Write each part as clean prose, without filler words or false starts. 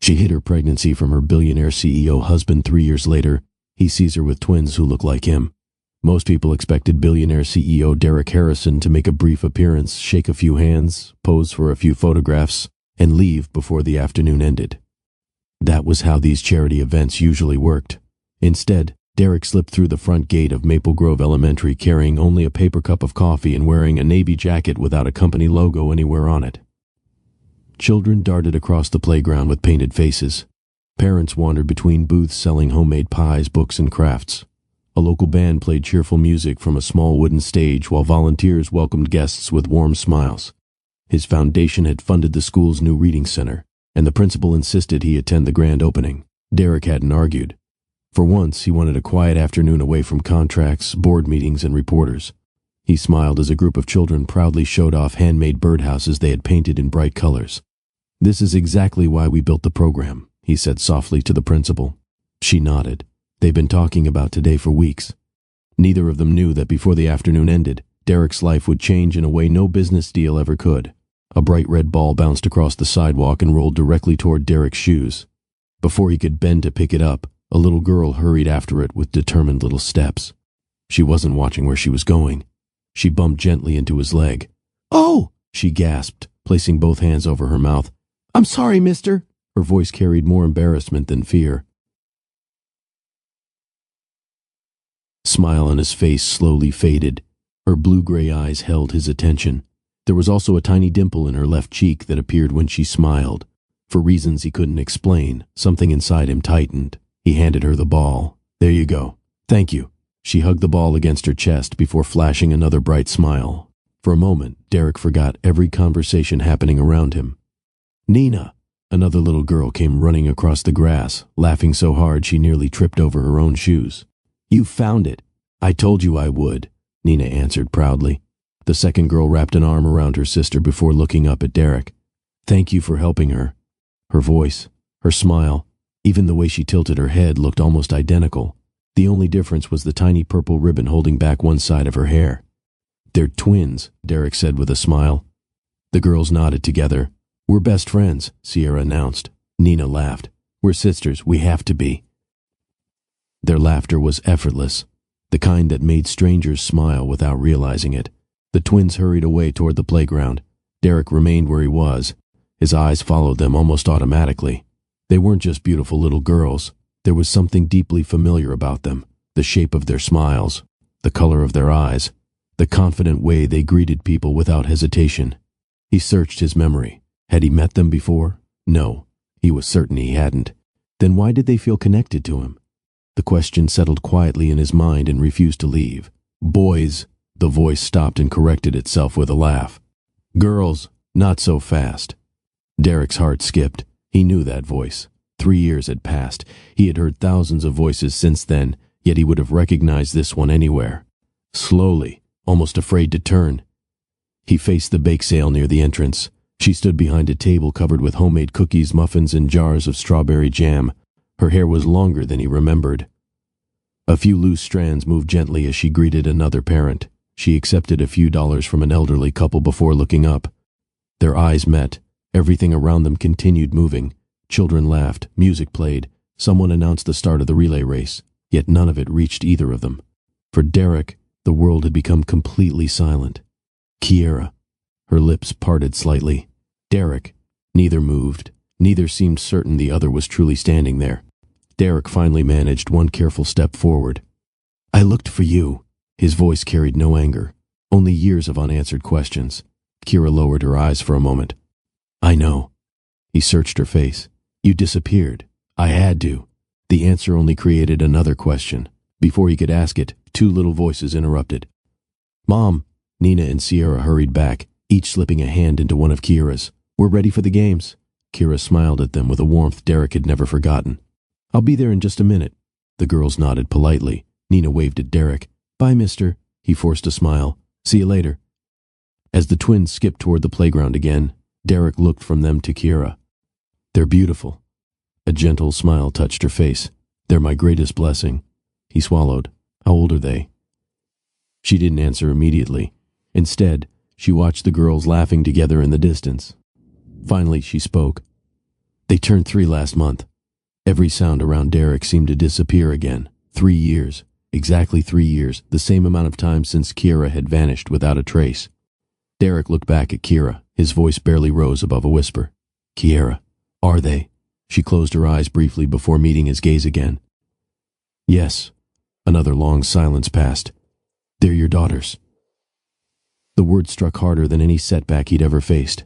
She hid her pregnancy from her billionaire CEO husband 3 years later. He sees her with twins who look like him. Most people expected billionaire CEO Derek Harrison to make a brief appearance, shake a few hands, pose for a few photographs, and leave before the afternoon ended. That was how these charity events usually worked. Instead, Derek slipped through the front gate of Maple Grove Elementary carrying only a paper cup of coffee and wearing a navy jacket without a company logo anywhere on it. Children darted across the playground with painted faces. Parents wandered between booths selling homemade pies, books, and crafts. A local band played cheerful music from a small wooden stage while volunteers welcomed guests with warm smiles. His foundation had funded the school's new reading center, and the principal insisted he attend the grand opening. Derek hadn't argued. For once, he wanted a quiet afternoon away from contracts, board meetings, and reporters. He smiled as a group of children proudly showed off handmade birdhouses they had painted in bright colors. "This is exactly why we built the program," he said softly to the principal. She nodded. They'd been talking about today for weeks. Neither of them knew that before the afternoon ended, Derek's life would change in a way no business deal ever could. A bright red ball bounced across the sidewalk and rolled directly toward Derek's shoes. Before he could bend to pick it up, a little girl hurried after it with determined little steps. She wasn't watching where she was going. She bumped gently into his leg. "Oh!" she gasped, placing both hands over her mouth. "I'm sorry, mister." Her voice carried more embarrassment than fear. Smile on his face slowly faded. Her blue-gray eyes held his attention. There was also a tiny dimple in her left cheek that appeared when she smiled. For reasons he couldn't explain, something inside him tightened. He handed her the ball. "There you go." "Thank you." She hugged the ball against her chest before flashing another bright smile. For a moment, Derek forgot every conversation happening around him. "Nina!" Another little girl came running across the grass, laughing so hard she nearly tripped over her own shoes. "You found it." "I told you I would," Nina answered proudly. The second girl wrapped an arm around her sister before looking up at Derek. "Thank you for helping her." Her voice, her smile, even the way she tilted her head looked almost identical. The only difference was the tiny purple ribbon holding back one side of her hair. "They're twins," Derek said with a smile. The girls nodded together. "We're best friends," Sierra announced. Nina laughed. "We're sisters. We have to be." Their laughter was effortless, the kind that made strangers smile without realizing it. The twins hurried away toward the playground. Derek remained where he was. His eyes followed them almost automatically. They weren't just beautiful little girls. There was something deeply familiar about them. The shape of their smiles, the color of their eyes, the confident way they greeted people without hesitation. He searched his memory. Had he met them before? No, he was certain he hadn't. Then why did they feel connected to him? The question settled quietly in his mind and refused to leave. "Boys," the voice stopped and corrected itself with a laugh. "Girls, not so fast." Derek's heart skipped. He knew that voice. 3 years had passed. He had heard thousands of voices since then, yet he would have recognized this one anywhere. Slowly, almost afraid to turn, he faced the bake sale near the entrance. She stood behind a table covered with homemade cookies, muffins, and jars of strawberry jam. Her hair was longer than he remembered. A few loose strands moved gently as she greeted another parent. She accepted a few dollars from an elderly couple before looking up. Their eyes met. Everything around them continued moving. Children laughed, music played, someone announced the start of the relay race, yet none of it reached either of them. For Derek, the world had become completely silent. Kiera. Her lips parted slightly. Derek. Neither moved. Neither seemed certain the other was truly standing there. Derek finally managed one careful step forward. "I looked for you." His voice carried no anger, only years of unanswered questions. Kiera lowered her eyes for a moment. "I know." He searched her face. "You disappeared. I had to." The answer only created another question. Before he could ask it, 2 little voices interrupted. "Mom!" Nina and Sierra hurried back, each slipping a hand into one of Kiera's. "We're ready for the games." Kiera smiled at them with a warmth Derek had never forgotten. "I'll be there in just a minute." The girls nodded politely. Nina waved at Derek. "Bye, mister." He forced a smile. "See you later." As the twins skipped toward the playground again, Derek looked from them to Kiera. "They're beautiful." A gentle smile touched her face. "They're my greatest blessing." He swallowed. "How old are they?" She didn't answer immediately. Instead, she watched the girls laughing together in the distance. Finally, she spoke. They turned 3 last month. Every sound around Derek seemed to disappear again. 3 years. Exactly 3 years, the same amount of time since Kira had vanished without a trace. Derek looked back at Kira. His voice barely rose above a whisper. Kiera, are they? She closed her eyes briefly before meeting his gaze again. Yes. Another long silence passed. They're your daughters. The word struck harder than any setback he'd ever faced.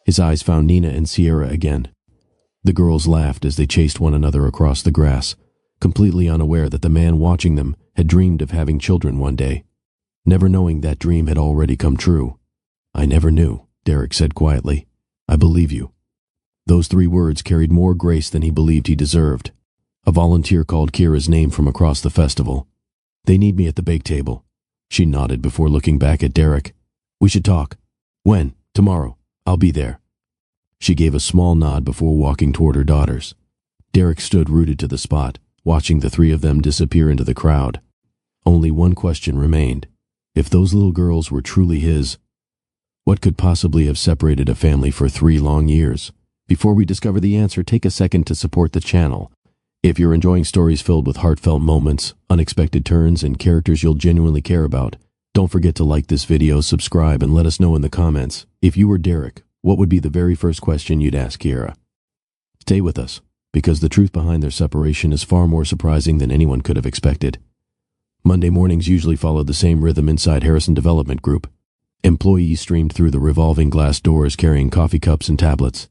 His eyes found Nina and Sierra again. The girls laughed as they chased one another across the grass, completely unaware that the man watching them had dreamed of having children one day, never knowing that dream had already come true. I never knew, Derek said quietly. I believe you. Those 3 words carried more grace than he believed he deserved. A volunteer called Kira's name from across the festival. They need me at the bake table. She nodded before looking back at Derek. We should talk. When? Tomorrow. I'll be there. She gave a small nod before walking toward her daughters. Derek stood rooted to the spot, watching the 3 of them disappear into the crowd. Only one question remained. If those little girls were truly his, what could possibly have separated a family for 3 long years? Before we discover the answer, take a second to support the channel. If you're enjoying stories filled with heartfelt moments, unexpected turns, and characters you'll genuinely care about, don't forget to like this video, subscribe, and let us know in the comments. If you were Derek, what would be the very first question you'd ask Kiera? Stay with us, because the truth behind their separation is far more surprising than anyone could have expected. Monday mornings usually followed the same rhythm inside Harrison Development Group. Employees streamed through the revolving glass doors carrying coffee cups and tablets.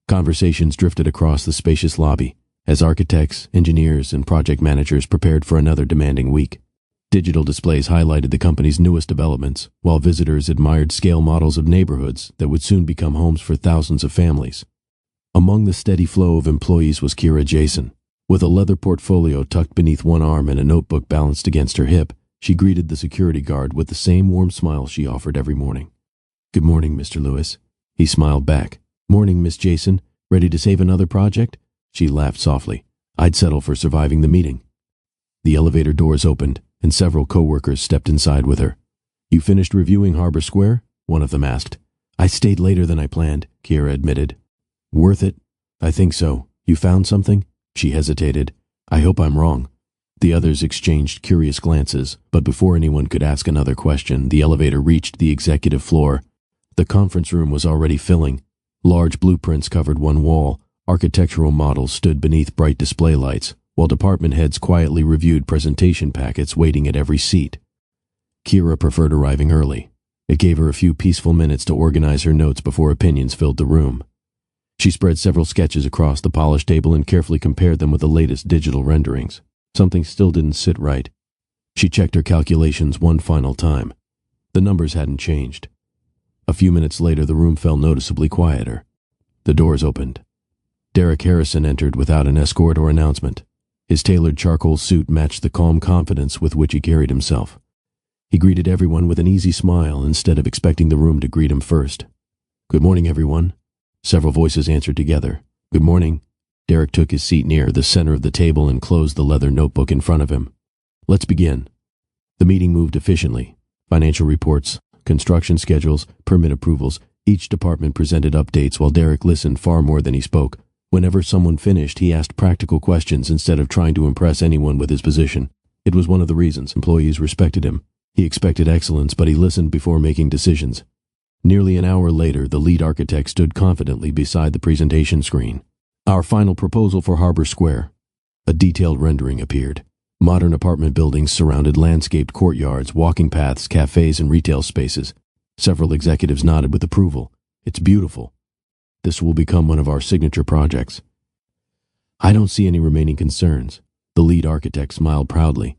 Conversations drifted across the spacious lobby as architects, engineers, and project managers prepared for another demanding week. Digital displays highlighted the company's newest developments, while visitors admired scale models of neighborhoods that would soon become homes for thousands of families. Among the steady flow of employees was Kira Jason. With a leather portfolio tucked beneath one arm and a notebook balanced against her hip, she greeted the security guard with the same warm smile she offered every morning. Good morning, Mr. Lewis. He smiled back. Morning, Miss Jason. Ready to save another project? She laughed softly. I'd settle for surviving the meeting. The elevator doors opened, and several co-workers stepped inside with her. You finished reviewing Harbor Square? One of them asked. I stayed later than I planned, Kira admitted. Worth it? I think so. You found something? She hesitated. I hope I'm wrong. The others exchanged curious glances, but before anyone could ask another question, the elevator reached the executive floor. The conference room was already filling. Large blueprints covered one wall. Architectural models stood beneath bright display lights, while department heads quietly reviewed presentation packets waiting at every seat. Kira preferred arriving early. It gave her a few peaceful minutes to organize her notes before opinions filled the room. She spread several sketches across the polished table and carefully compared them with the latest digital renderings. Something still didn't sit right. She checked her calculations one final time. The numbers hadn't changed. A few minutes later, the room felt noticeably quieter. The doors opened. Derek Harrison entered without an escort or announcement. His tailored charcoal suit matched the calm confidence with which he carried himself. He greeted everyone with an easy smile instead of expecting the room to greet him first. Good morning, everyone. Several voices answered together. Good morning. Derek took his seat near the center of the table and closed the leather notebook in front of him. Let's begin. The meeting moved efficiently. Financial reports, construction schedules, permit approvals. Each department presented updates while Derek listened far more than he spoke. Whenever someone finished, he asked practical questions instead of trying to impress anyone with his position. It was one of the reasons employees respected him. He expected excellence, but he listened before making decisions. Nearly an hour later, the lead architect stood confidently beside the presentation screen. Our final proposal for Harbor Square. A detailed rendering appeared. Modern apartment buildings surrounded landscaped courtyards, walking paths, cafes, and retail spaces. Several executives nodded with approval. It's beautiful. This will become one of our signature projects. I don't see any remaining concerns. The lead architect smiled proudly.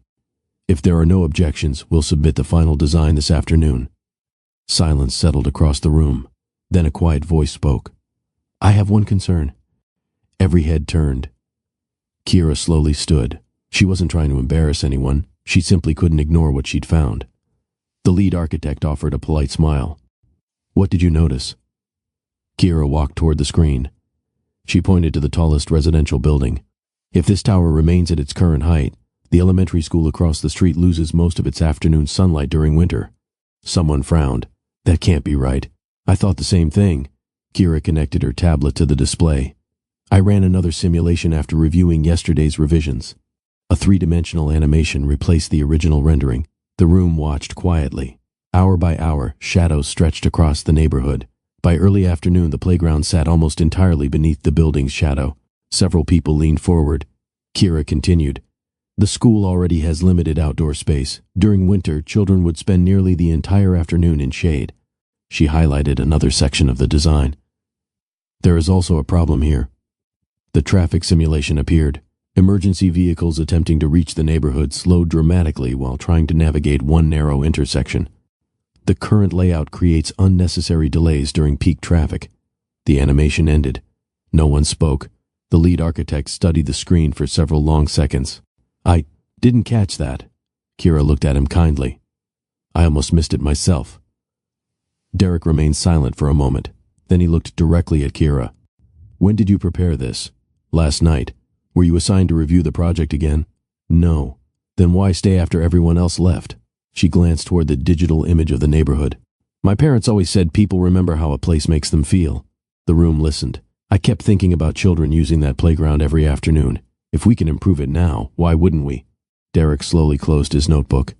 If there are no objections, we'll submit the final design this afternoon. Silence settled across the room. Then a quiet voice spoke. I have one concern. Every head turned. Kira slowly stood. She wasn't trying to embarrass anyone. She simply couldn't ignore what she'd found. The lead architect offered a polite smile. What did you notice? Kira walked toward the screen. She pointed to the tallest residential building. If this tower remains at its current height, the elementary school across the street loses most of its afternoon sunlight during winter. Someone frowned. That can't be right. I thought the same thing. Kira connected her tablet to the display. I ran another simulation after reviewing yesterday's revisions. A three-dimensional animation replaced the original rendering. The room watched quietly. Hour by hour, shadows stretched across the neighborhood. By early afternoon, the playground sat almost entirely beneath the building's shadow. Several people leaned forward. Kira continued. The school already has limited outdoor space. During winter, children would spend nearly the entire afternoon in shade. She highlighted another section of the design. There is also a problem here. The traffic simulation appeared. Emergency vehicles attempting to reach the neighborhood slowed dramatically while trying to navigate one narrow intersection. The current layout creates unnecessary delays during peak traffic. The animation ended. No one spoke. The lead architect studied the screen for several long seconds. I didn't catch that. Kira looked at him kindly. I almost missed it myself. Derek remained silent for a moment. Then he looked directly at Kira. When did you prepare this? Last night. Were you assigned to review the project again? No. Then why stay after everyone else left? She glanced toward the digital image of the neighborhood. My parents always said people remember how a place makes them feel. The room listened. I kept thinking about children using that playground every afternoon. If we can improve it now, why wouldn't we? Derek slowly closed his notebook.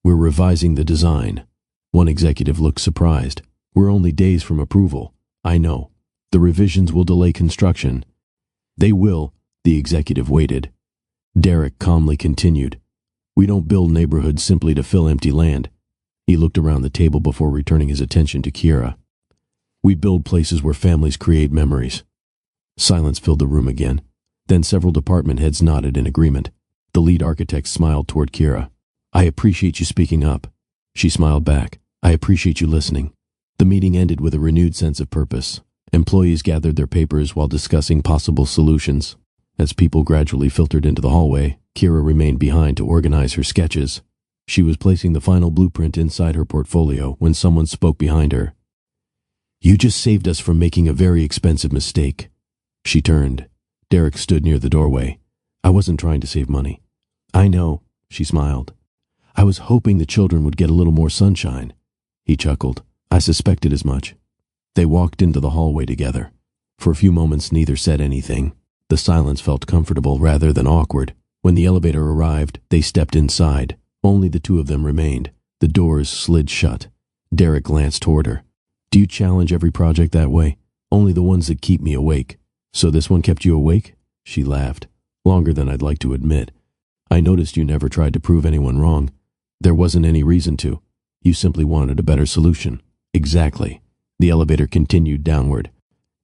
We're revising the design. One executive looked surprised. We're only days from approval. I know. The revisions will delay construction. They will. The executive waited. Derek calmly continued. We don't build neighborhoods simply to fill empty land. He looked around the table before returning his attention to Kira. We build places where families create memories. Silence filled the room again. Then several department heads nodded in agreement. The lead architect smiled toward Kira. I appreciate you speaking up. She smiled back. I appreciate you listening. The meeting ended with a renewed sense of purpose. Employees gathered their papers while discussing possible solutions. As people gradually filtered into the hallway, Kira remained behind to organize her sketches. She was placing the final blueprint inside her portfolio when someone spoke behind her. You just saved us from making a very expensive mistake. She turned. Derek stood near the doorway. I wasn't trying to save money. I know, she smiled. I was hoping the children would get a little more sunshine. He chuckled. I suspected as much. They walked into the hallway together. For a few moments, neither said anything. The silence felt comfortable rather than awkward. When the elevator arrived, they stepped inside. Only the two of them remained. The doors slid shut. Derek glanced toward her. Do you challenge every project that way? Only the ones that keep me awake. So this one kept you awake? She laughed. Longer than I'd like to admit. I noticed you never tried to prove anyone wrong. There wasn't any reason to. You simply wanted a better solution. Exactly. The elevator continued downward.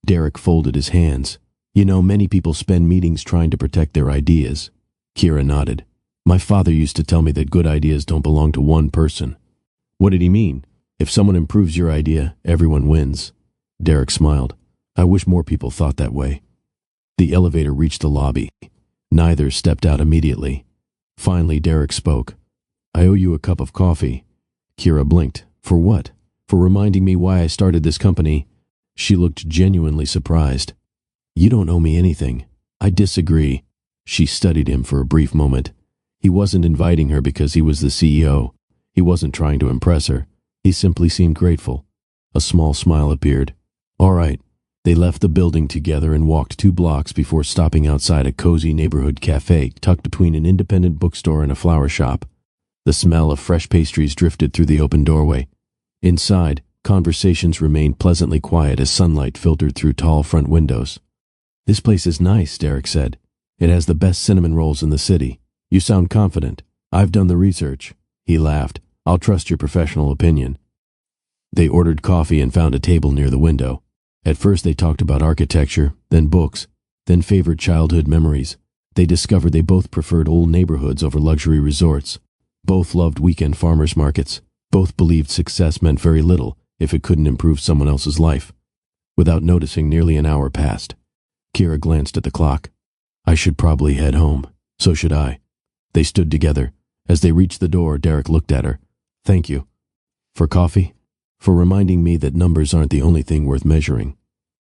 Derek folded his hands. You know, many people spend meetings trying to protect their ideas. Kira nodded. My father used to tell me that good ideas don't belong to one person. What did he mean? If someone improves your idea, everyone wins. Derek smiled. I wish more people thought that way. The elevator reached the lobby. Neither stepped out immediately. Finally, Derek spoke. I owe you a cup of coffee. Kira blinked. For what? For reminding me why I started this company. She looked genuinely surprised. You don't owe me anything. I disagree. She studied him for a brief moment. He wasn't inviting her because he was the CEO. He wasn't trying to impress her. He simply seemed grateful. A small smile appeared. All right. They left the building together and walked 2 blocks before stopping outside a cozy neighborhood cafe tucked between an independent bookstore and a flower shop. The smell of fresh pastries drifted through the open doorway. Inside, conversations remained pleasantly quiet as sunlight filtered through tall front windows. This place is nice, Derek said. It has the best cinnamon rolls in the city. You sound confident. I've done the research. He laughed. I'll trust your professional opinion. They ordered coffee and found a table near the window. At first they talked about architecture, then books, then favorite childhood memories. They discovered they both preferred old neighborhoods over luxury resorts. Both loved weekend farmers markets. Both believed success meant very little if it couldn't improve someone else's life. Without noticing, nearly an hour passed. Kira glanced at the clock. I should probably head home. So should I. They stood together. As they reached the door, Derek looked at her. Thank you. For coffee? For reminding me that numbers aren't the only thing worth measuring.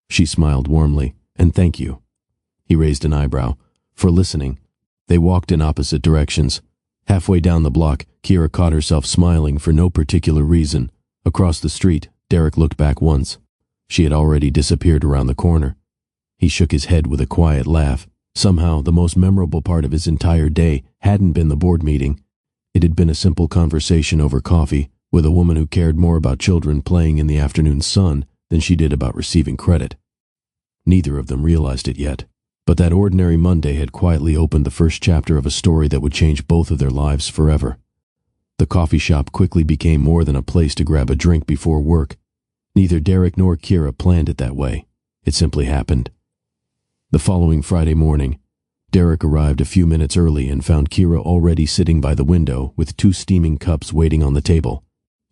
She smiled warmly. And thank you. He raised an eyebrow. For listening. They walked in opposite directions. Halfway down the block, Kira caught herself smiling for no particular reason. Across the street, Derek looked back once. She had already disappeared around the corner. He shook his head with a quiet laugh. Somehow, the most memorable part of his entire day hadn't been the board meeting. It had been a simple conversation over coffee with a woman who cared more about children playing in the afternoon sun than she did about receiving credit. Neither of them realized it yet, but that ordinary Monday had quietly opened the first chapter of a story that would change both of their lives forever. The coffee shop quickly became more than a place to grab a drink before work. Neither Derek nor Kira planned it that way. It simply happened. The following Friday morning, Derek arrived a few minutes early and found Kira already sitting by the window with 2 steaming cups waiting on the table.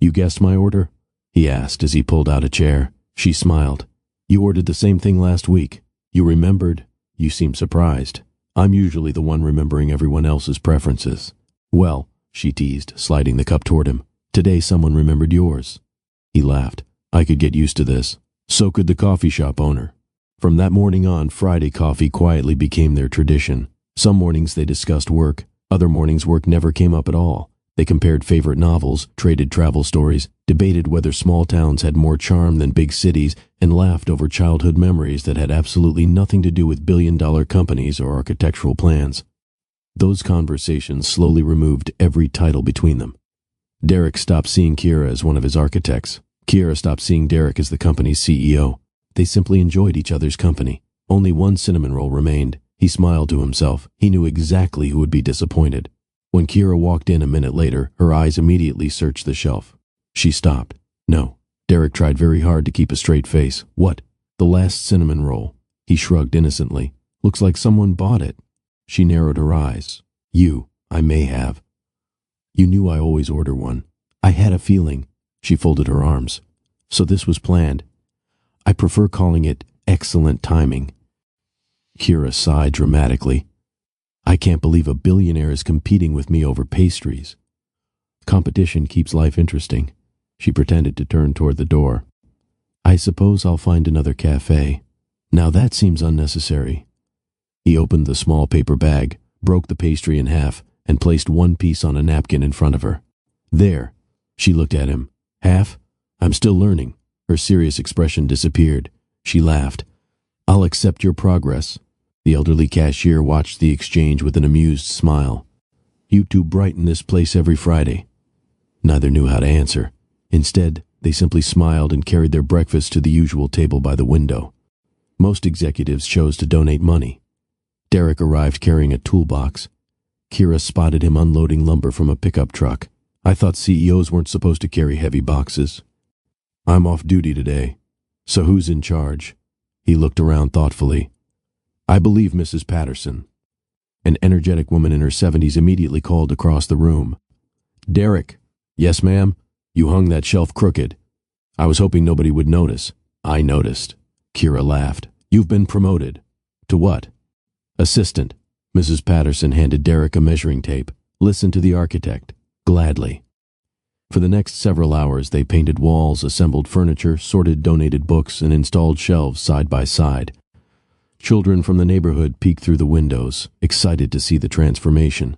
"You guessed my order?" he asked as he pulled out a chair. She smiled. "You ordered the same thing last week. You remembered? You seem surprised. I'm usually the one remembering everyone else's preferences." "Well," she teased, sliding the cup toward him, "today someone remembered yours." He laughed. "I could get used to this. So could the coffee shop owner." From that morning on, Friday coffee quietly became their tradition. Some mornings they discussed work. Other mornings work never came up at all. They compared favorite novels, traded travel stories, debated whether small towns had more charm than big cities, and laughed over childhood memories that had absolutely nothing to do with billion-dollar companies or architectural plans. Those conversations slowly removed every title between them. Derek stopped seeing Kira as one of his architects. Kira stopped seeing Derek as the company's CEO. They simply enjoyed each other's company. Only one cinnamon roll remained. He smiled to himself. He knew exactly who would be disappointed. When Kira walked in a minute later, her eyes immediately searched the shelf. She stopped. "No." Derek tried very hard to keep a straight face. "What?" "The last cinnamon roll." He shrugged innocently. "Looks like someone bought it." She narrowed her eyes. "You. I may have." "You knew I always order one." "I had a feeling." She folded her arms. "So this was planned." "I prefer calling it excellent timing." Kira sighed dramatically. "I can't believe a billionaire is competing with me over pastries." "Competition keeps life interesting." She pretended to turn toward the door. "I suppose I'll find another cafe." "Now that seems unnecessary." He opened the small paper bag, broke the pastry in half, and placed one piece on a napkin in front of her. "There." She looked at him. "Half? I'm still learning." Her serious expression disappeared. She laughed. "I'll accept your progress." The elderly cashier watched the exchange with an amused smile. "You two brighten this place every Friday." Neither knew how to answer. Instead, they simply smiled and carried their breakfast to the usual table by the window. Most executives chose to donate money. Derek arrived carrying a toolbox. Kira spotted him unloading lumber from a pickup truck. "I thought CEOs weren't supposed to carry heavy boxes." "I'm off duty today." "So who's in charge?" He looked around thoughtfully. "I believe Mrs. Patterson." An energetic woman in her 70s immediately called across the room. "Derek." "Yes, ma'am." "You hung that shelf crooked." "I was hoping nobody would notice." "I noticed." Kira laughed. "You've been promoted." "To what?" "Assistant." Mrs. Patterson handed Derek a measuring tape. "Listen to the architect." "Gladly." For the next several hours they painted walls, assembled furniture, sorted donated books, and installed shelves side by side. Children from the neighborhood peeked through the windows, excited to see the transformation.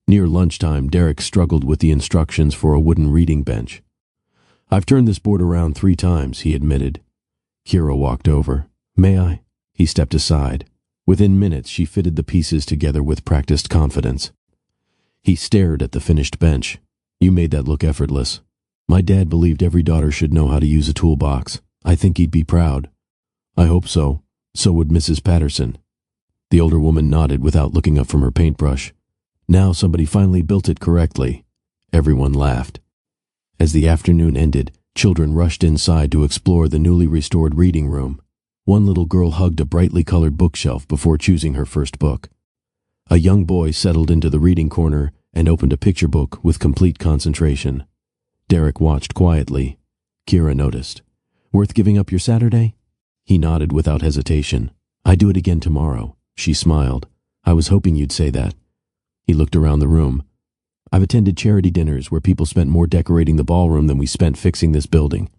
Near lunchtime, Derek struggled with the instructions for a wooden reading bench. "I've turned this board around 3 times, he admitted. Kira walked over. "May I?" He stepped aside. Within minutes, she fitted the pieces together with practiced confidence. He stared at the finished bench. "You made that look effortless." "My dad believed every daughter should know how to use a toolbox. I think he'd be proud." "I hope so. So would Mrs. Patterson." The older woman nodded without looking up from her paintbrush. "Now somebody finally built it correctly." Everyone laughed. As the afternoon ended, children rushed inside to explore the newly restored reading room. One little girl hugged a brightly colored bookshelf before choosing her first book. A young boy settled into the reading corner and opened a picture book with complete concentration. Derek watched quietly. Kira noticed. "Worth giving up your Saturday?" He nodded without hesitation. "I do it again tomorrow." She smiled. "I was hoping you'd say that." He looked around the room. "I've attended charity dinners where people spent more decorating the ballroom than we spent fixing this building.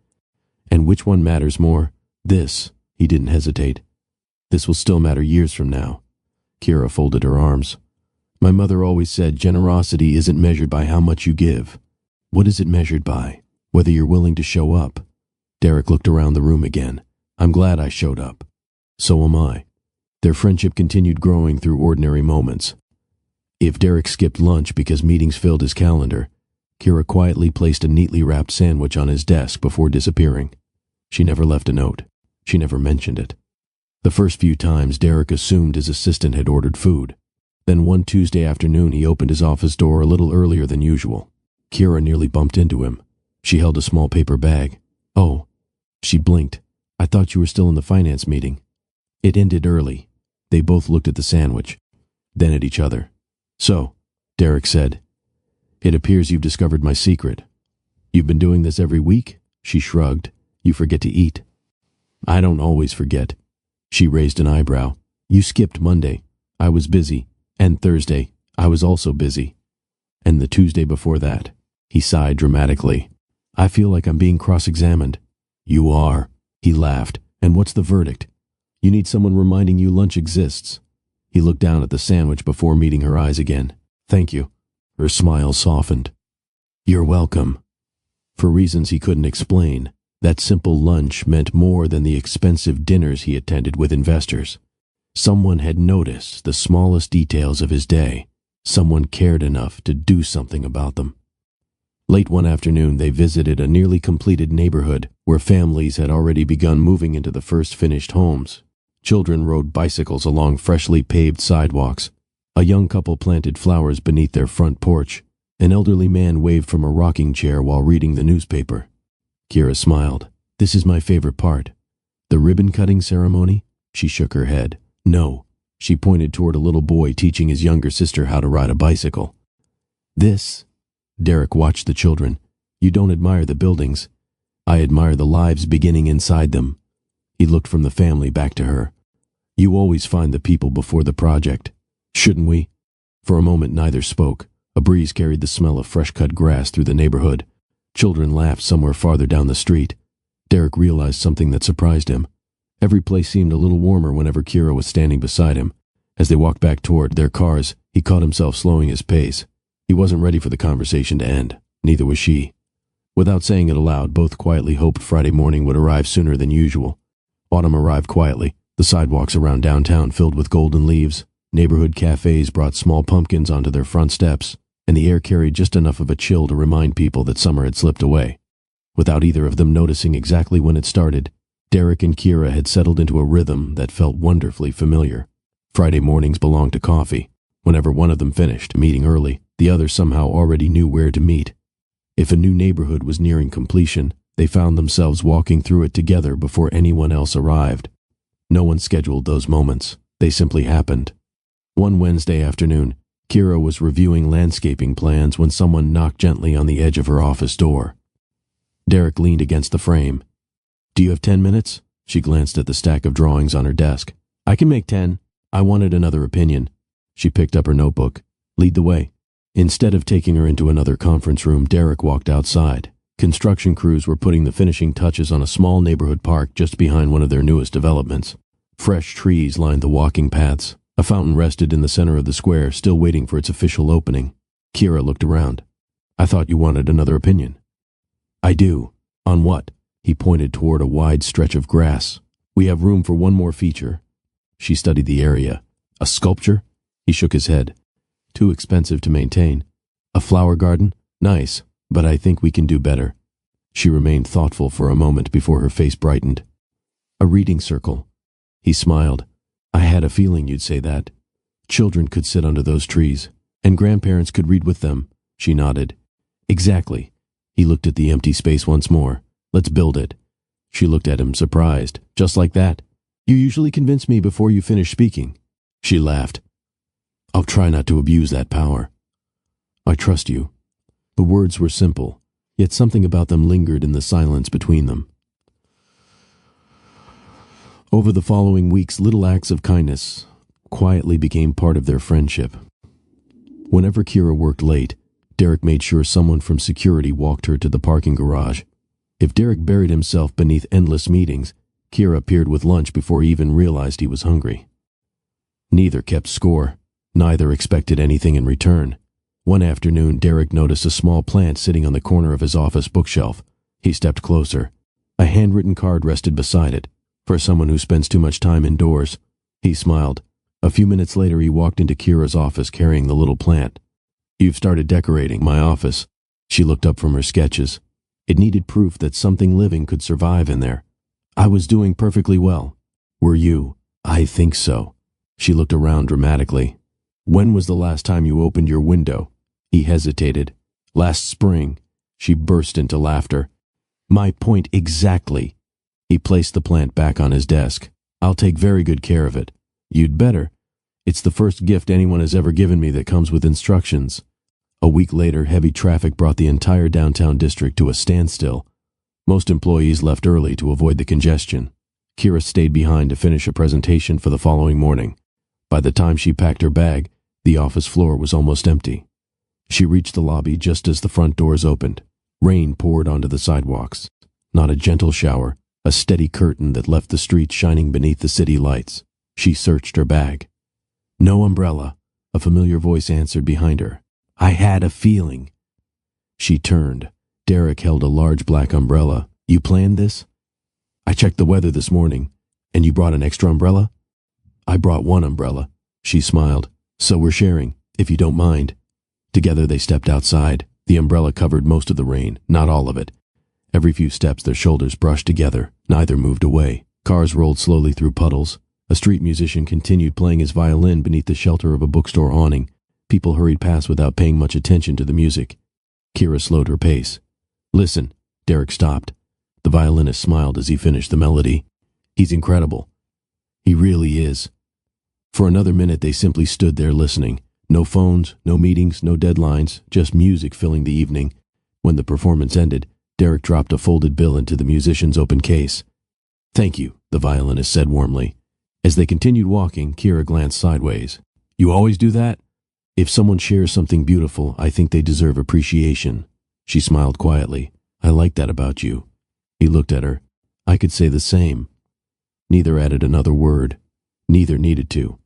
And which one matters more? This." He didn't hesitate. "This will still matter years from now." Kira folded her arms. "My mother always said generosity isn't measured by how much you give. What is it measured by? Whether you're willing to show up." Derek looked around the room again. "I'm glad I showed up." So am I. Their friendship continued growing through ordinary moments. If Derek skipped lunch because meetings filled his calendar, Kira quietly placed a neatly wrapped sandwich on his desk before disappearing. She never left a note. She never mentioned it. The first few times, Derek assumed his assistant had ordered food. Then one Tuesday afternoon, he opened his office door a little earlier than usual. Kira nearly bumped into him. She held a small paper bag. "Oh." She blinked. "I thought you were still in the finance meeting." It ended early. They both looked at the sandwich, then at each other. "So," Derek said, "it appears you've discovered my secret." "You've been doing this every week?" She shrugged. "You forget to eat." "I don't always forget." She raised an eyebrow. "You skipped Monday. I was busy. And Thursday. I was also busy. And the Tuesday before that." He sighed dramatically. "I feel like I'm being cross-examined." "You are." He laughed. "And what's the verdict?" "You need someone reminding you lunch exists." He looked down at the sandwich before meeting her eyes again. "Thank you." Her smile softened. "You're welcome." For reasons he couldn't explain, that simple lunch meant more than the expensive dinners he attended with investors. Someone had noticed the smallest details of his day. Someone cared enough to do something about them. Late one afternoon, they visited a nearly completed neighborhood where families had already begun moving into the first finished homes. Children rode bicycles along freshly paved sidewalks. A young couple planted flowers beneath their front porch. An elderly man waved from a rocking chair while reading the newspaper. Kira smiled. "This is my favorite part." "The ribbon-cutting ceremony?" She shook her head. "No." She pointed toward a little boy teaching his younger sister how to ride a bicycle. "This?" Derek watched the children. "You don't admire the buildings. I admire the lives beginning inside them." He looked from the family back to her. "You always find the people before the project. Shouldn't we?" For a moment neither spoke. A breeze carried the smell of fresh-cut grass through the neighborhood. Children laughed somewhere farther down the street. Derek realized something that surprised him. Every place seemed a little warmer whenever Kira was standing beside him. As they walked back toward their cars, he caught himself slowing his pace. He wasn't ready for the conversation to end. Neither was she. Without saying it aloud, both quietly hoped Friday morning would arrive sooner than usual. Autumn arrived quietly. The sidewalks around downtown filled with golden leaves. Neighborhood cafes brought small pumpkins onto their front steps, and the air carried just enough of a chill to remind people that summer had slipped away. Without either of them noticing exactly when it started, Derek and Kira had settled into a rhythm that felt wonderfully familiar. Friday mornings belonged to coffee. Whenever one of them finished meeting early, the other somehow already knew where to meet. If a new neighborhood was nearing completion, they found themselves walking through it together before anyone else arrived. No one scheduled those moments. They simply happened. One Wednesday afternoon, Kira was reviewing landscaping plans when someone knocked gently on the edge of her office door. Derek leaned against the frame. "Do you have 10 minutes?" She glanced at the stack of drawings on her desk. "I can make 10. I wanted another opinion." She picked up her notebook. "Lead the way." Instead of taking her into another conference room, Derek walked outside. Construction crews were putting the finishing touches on a small neighborhood park just behind one of their newest developments. Fresh trees lined the walking paths. A fountain rested in the center of the square, still waiting for its official opening. Kira looked around. "I thought you wanted another opinion." "I do." "On what?" He pointed toward a wide stretch of grass. "We have room for one more feature." She studied the area. "A sculpture?" He shook his head. "Too expensive to maintain." "A flower garden? Nice, but I think we can do better." She remained thoughtful for a moment before her face brightened. "A reading circle." He smiled. "I had a feeling you'd say that. Children could sit under those trees, and grandparents could read with them." She nodded. "Exactly." He looked at the empty space once more. "Let's build it." She looked at him, surprised. "Just like that? You usually convince me before you finish speaking." She laughed. "I'll try not to abuse that power." "I trust you." The words were simple, yet something about them lingered in the silence between them. Over the following weeks, little acts of kindness quietly became part of their friendship. Whenever Kira worked late, Derek made sure someone from security walked her to the parking garage. If Derek buried himself beneath endless meetings, Kira appeared with lunch before he even realized he was hungry. Neither kept score. Neither expected anything in return. One afternoon, Derek noticed a small plant sitting on the corner of his office bookshelf. He stepped closer. A handwritten card rested beside it. For someone who spends too much time indoors. He smiled. A few minutes later, he walked into Kira's office carrying the little plant. You've started decorating my office. She looked up from her sketches. It needed proof that something living could survive in there. I was doing perfectly well. Were you? I think so. She looked around dramatically. When was the last time you opened your window? He hesitated. Last spring. She burst into laughter. My point exactly. He placed the plant back on his desk. I'll take very good care of it. You'd better. It's the first gift anyone has ever given me that comes with instructions. A week later, heavy traffic brought the entire downtown district to a standstill. Most employees left early to avoid the congestion. Kira stayed behind to finish a presentation for the following morning. By the time she packed her bag, the office floor was almost empty. She reached the lobby just as the front doors opened. Rain poured onto the sidewalks. Not a gentle shower, a steady curtain that left the streets shining beneath the city lights. She searched her bag. No umbrella, a familiar voice answered behind her. I had a feeling. She turned. Derek held a large black umbrella. You planned this? I checked the weather this morning. And you brought an extra umbrella? I brought one umbrella. She smiled. So we're sharing, if you don't mind. Together they stepped outside. The umbrella covered most of the rain, not all of it. Every few steps their shoulders brushed together. Neither moved away. Cars rolled slowly through puddles. A street musician continued playing his violin beneath the shelter of a bookstore awning. People hurried past without paying much attention to the music. Kira slowed her pace. Listen, Derek stopped. The violinist smiled as he finished the melody. He's incredible. He really is. For another minute they simply stood there listening. No phones, no meetings, no deadlines, just music filling the evening. When the performance ended, Derek dropped a folded bill into the musician's open case. Thank you, the violinist said warmly. As they continued walking, Kira glanced sideways. You always do that? If someone shares something beautiful, I think they deserve appreciation. She smiled quietly. I like that about you. He looked at her. I could say the same. Neither added another word. Neither needed to.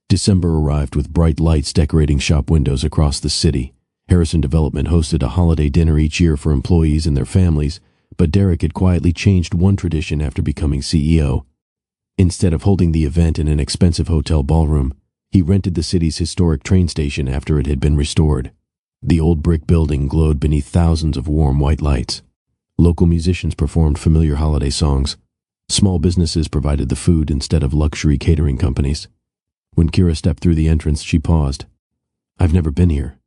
December arrived with bright lights decorating shop windows across the city. Harrison Development hosted a holiday dinner each year for employees and their families, but Derek had quietly changed one tradition after becoming CEO. Instead of holding the event in an expensive hotel ballroom, he rented the city's historic train station after it had been restored. The old brick building glowed beneath thousands of warm white lights. Local musicians performed familiar holiday songs. Small businesses provided the food instead of luxury catering companies. When Kira stepped through the entrance, she paused. I've never been here.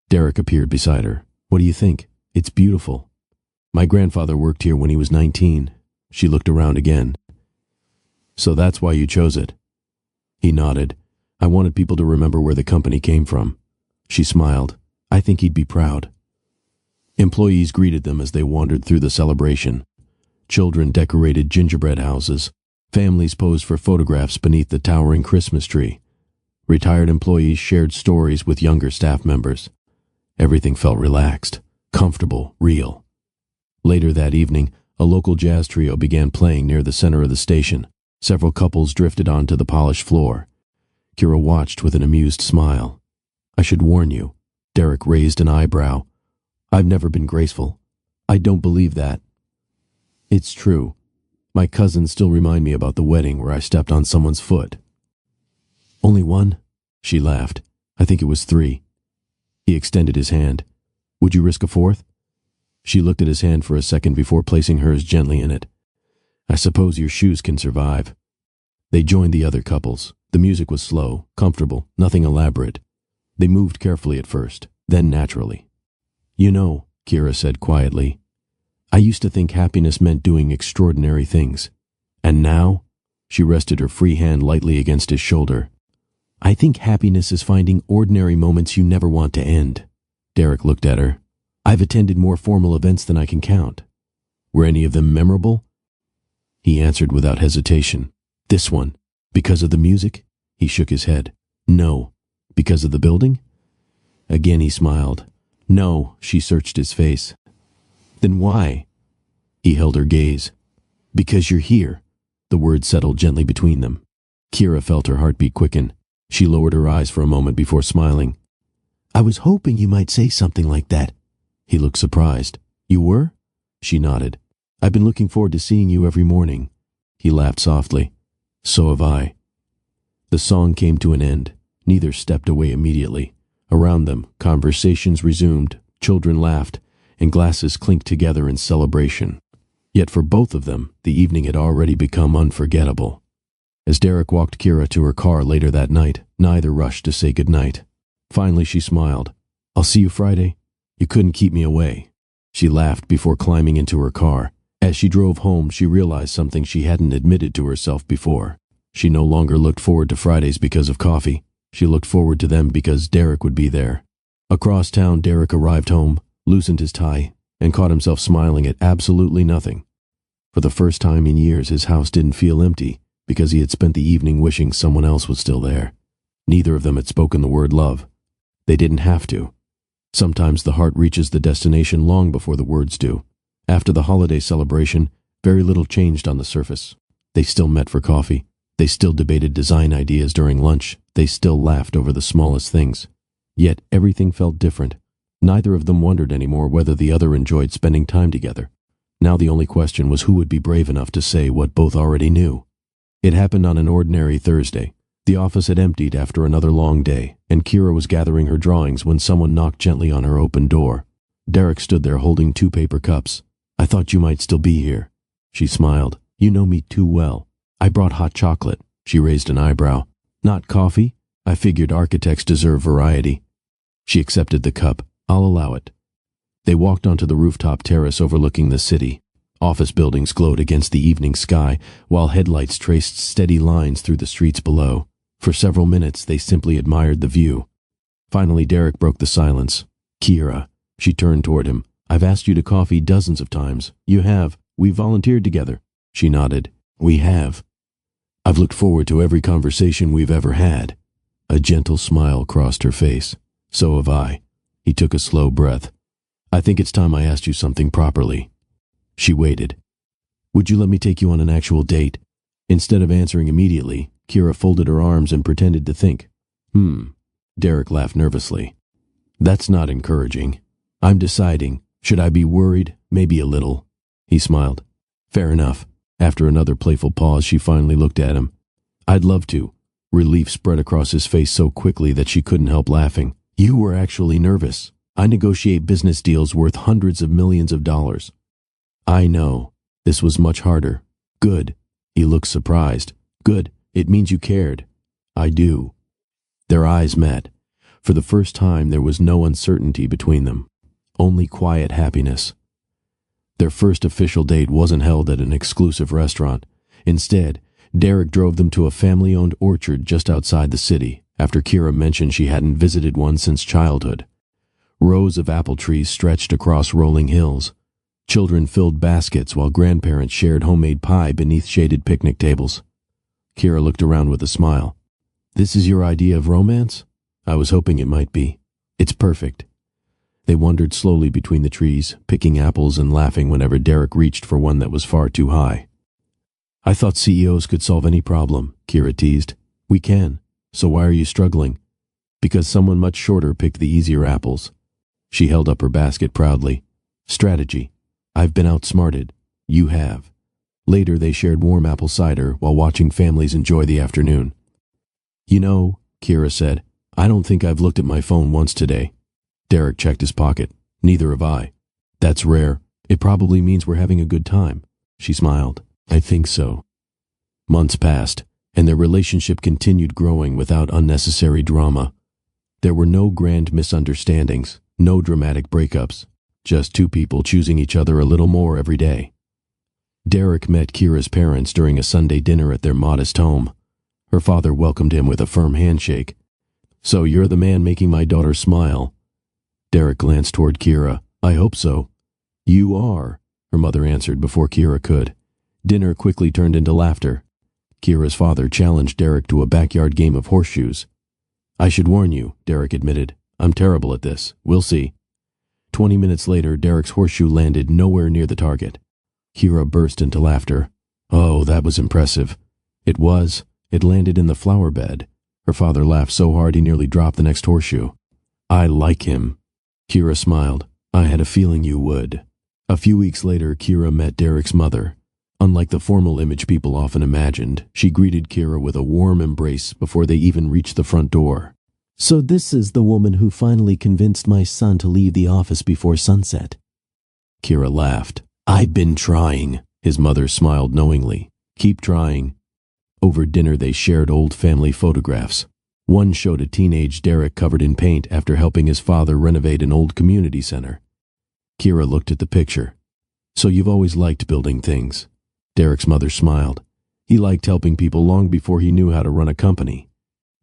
Derek appeared beside her. What do you think? It's beautiful. My grandfather worked here when he was 19. She looked around again. So that's why you chose it. He nodded. I wanted people to remember where the company came from. She smiled. I think he'd be proud. Employees greeted them as they wandered through the celebration. Children decorated gingerbread houses. Families posed for photographs beneath the towering Christmas tree. Retired employees shared stories with younger staff members. Everything felt relaxed, comfortable, real. Later that evening, a local jazz trio began playing near the center of the station. Several couples drifted onto the polished floor. Kira watched with an amused smile. I should warn you. Derek raised an eyebrow. I've never been graceful. I don't believe that. It's true. My cousins still remind me about the wedding where I stepped on someone's foot. Only one? She laughed. I think it was 3. He extended his hand. Would you risk a 4th? She looked at his hand for a second before placing hers gently in it. I suppose your shoes can survive. They joined the other couples. The music was slow, comfortable, nothing elaborate. They moved carefully at first, then naturally. You know, Kira said quietly, I used to think happiness meant doing extraordinary things. And now? She rested her free hand lightly against his shoulder. I think happiness is finding ordinary moments you never want to end. Derek looked at her. I've attended more formal events than I can count. Were any of them memorable? He answered without hesitation. This one. Because of the music? He shook his head. No. Because of the building? Again he smiled. No, she searched his face. Then why? He held her gaze. Because you're here. The words settled gently between them. Kira felt her heartbeat quicken. She lowered her eyes for a moment before smiling. I was hoping you might say something like that. He looked surprised. You were? She nodded. I've been looking forward to seeing you every morning. He laughed softly. So have I. The song came to an end. Neither stepped away immediately. Around them, conversations resumed, children laughed, and glasses clinked together in celebration. Yet for both of them, the evening had already become unforgettable. As Derek walked Kira to her car later that night, neither rushed to say goodnight. Finally she smiled. I'll see you Friday. You couldn't keep me away. She laughed before climbing into her car. As she drove home, she realized something she hadn't admitted to herself before. She no longer looked forward to Fridays because of coffee. She looked forward to them because Derek would be there. Across town, Derek arrived home, loosened his tie, and caught himself smiling at absolutely nothing. For the first time in years, his house didn't feel empty because he had spent the evening wishing someone else was still there. Neither of them had spoken the word love. They didn't have to. Sometimes the heart reaches the destination long before the words do. After the holiday celebration, very little changed on the surface. They still met for coffee. They still debated design ideas during lunch. They still laughed over the smallest things. Yet everything felt different. Neither of them wondered anymore whether the other enjoyed spending time together. Now the only question was who would be brave enough to say what both already knew. It happened on an ordinary Thursday. The office had emptied after another long day, and Kira was gathering her drawings when someone knocked gently on her open door. Derek stood there holding 2 paper cups. I thought you might still be here. She smiled. You know me too well. I brought hot chocolate. She raised an eyebrow. Not coffee? I figured architects deserve variety. She accepted the cup. I'll allow it. They walked onto the rooftop terrace overlooking the city. Office buildings glowed against the evening sky, while headlights traced steady lines through the streets below. For several minutes, they simply admired the view. Finally, Derek broke the silence. Kira. She turned toward him. I've asked you to coffee dozens of times. You have. We volunteered together. She nodded. We have. I've looked forward to every conversation we've ever had. A gentle smile crossed her face. So have I. He took a slow breath. I think it's time I asked you something properly. She waited. Would you let me take you on an actual date? Instead of answering immediately, Kira folded her arms and pretended to think. Derek laughed nervously. That's not encouraging. I'm deciding. Should I be worried? Maybe a little. He smiled. Fair enough. After another playful pause, she finally looked at him. I'd love to. Relief spread across his face so quickly that she couldn't help laughing. You were actually nervous. I negotiate business deals worth hundreds of millions of dollars. I know. This was much harder. Good. He looked surprised. Good. It means you cared. I do. Their eyes met. For the first time, there was no uncertainty between them. Only quiet happiness. Their first official date wasn't held at an exclusive restaurant. Instead, Derek drove them to a family-owned orchard just outside the city, after Kira mentioned she hadn't visited one since childhood. Rows of apple trees stretched across rolling hills. Children filled baskets while grandparents shared homemade pie beneath shaded picnic tables. Kira looked around with a smile. This is your idea of romance? I was hoping it might be. It's perfect. They wandered slowly between the trees, picking apples and laughing whenever Derek reached for one that was far too high. I thought CEOs could solve any problem, Kira teased. We can. So why are you struggling? Because someone much shorter picked the easier apples. She held up her basket proudly. Strategy. I've been outsmarted. You have. Later, they shared warm apple cider while watching families enjoy the afternoon. You know, Kira said, I don't think I've looked at my phone once today. Derek checked his pocket. Neither have I. That's rare. It probably means we're having a good time. She smiled. I think so. Months passed, and their relationship continued growing without unnecessary drama. There were no grand misunderstandings, no dramatic breakups, just 2 people choosing each other a little more every day. Derek met Kira's parents during a Sunday dinner at their modest home. Her father welcomed him with a firm handshake. So you're the man making my daughter smile. Derek glanced toward Kira. I hope so. You are, her mother answered before Kira could. Dinner quickly turned into laughter. Kira's father challenged Derek to a backyard game of horseshoes. I should warn you, Derek admitted. I'm terrible at this. We'll see. 20 minutes later, Derek's horseshoe landed nowhere near the target. Kira burst into laughter. Oh, that was impressive. It was. It landed in the flower bed. Her father laughed so hard he nearly dropped the next horseshoe. I like him. Kira smiled. I had a feeling you would. A few weeks later, Kira met Derek's mother. Unlike the formal image people often imagined, she greeted Kira with a warm embrace before they even reached the front door. "So this is the woman who finally convinced my son to leave the office before sunset." Kira laughed. "I've been trying." His mother smiled knowingly. "Keep trying." Over dinner they shared old family photographs. One showed a teenage Derek covered in paint after helping his father renovate an old community center. Kira looked at the picture. "So you've always liked building things." Derek's mother smiled. He liked helping people long before he knew how to run a company.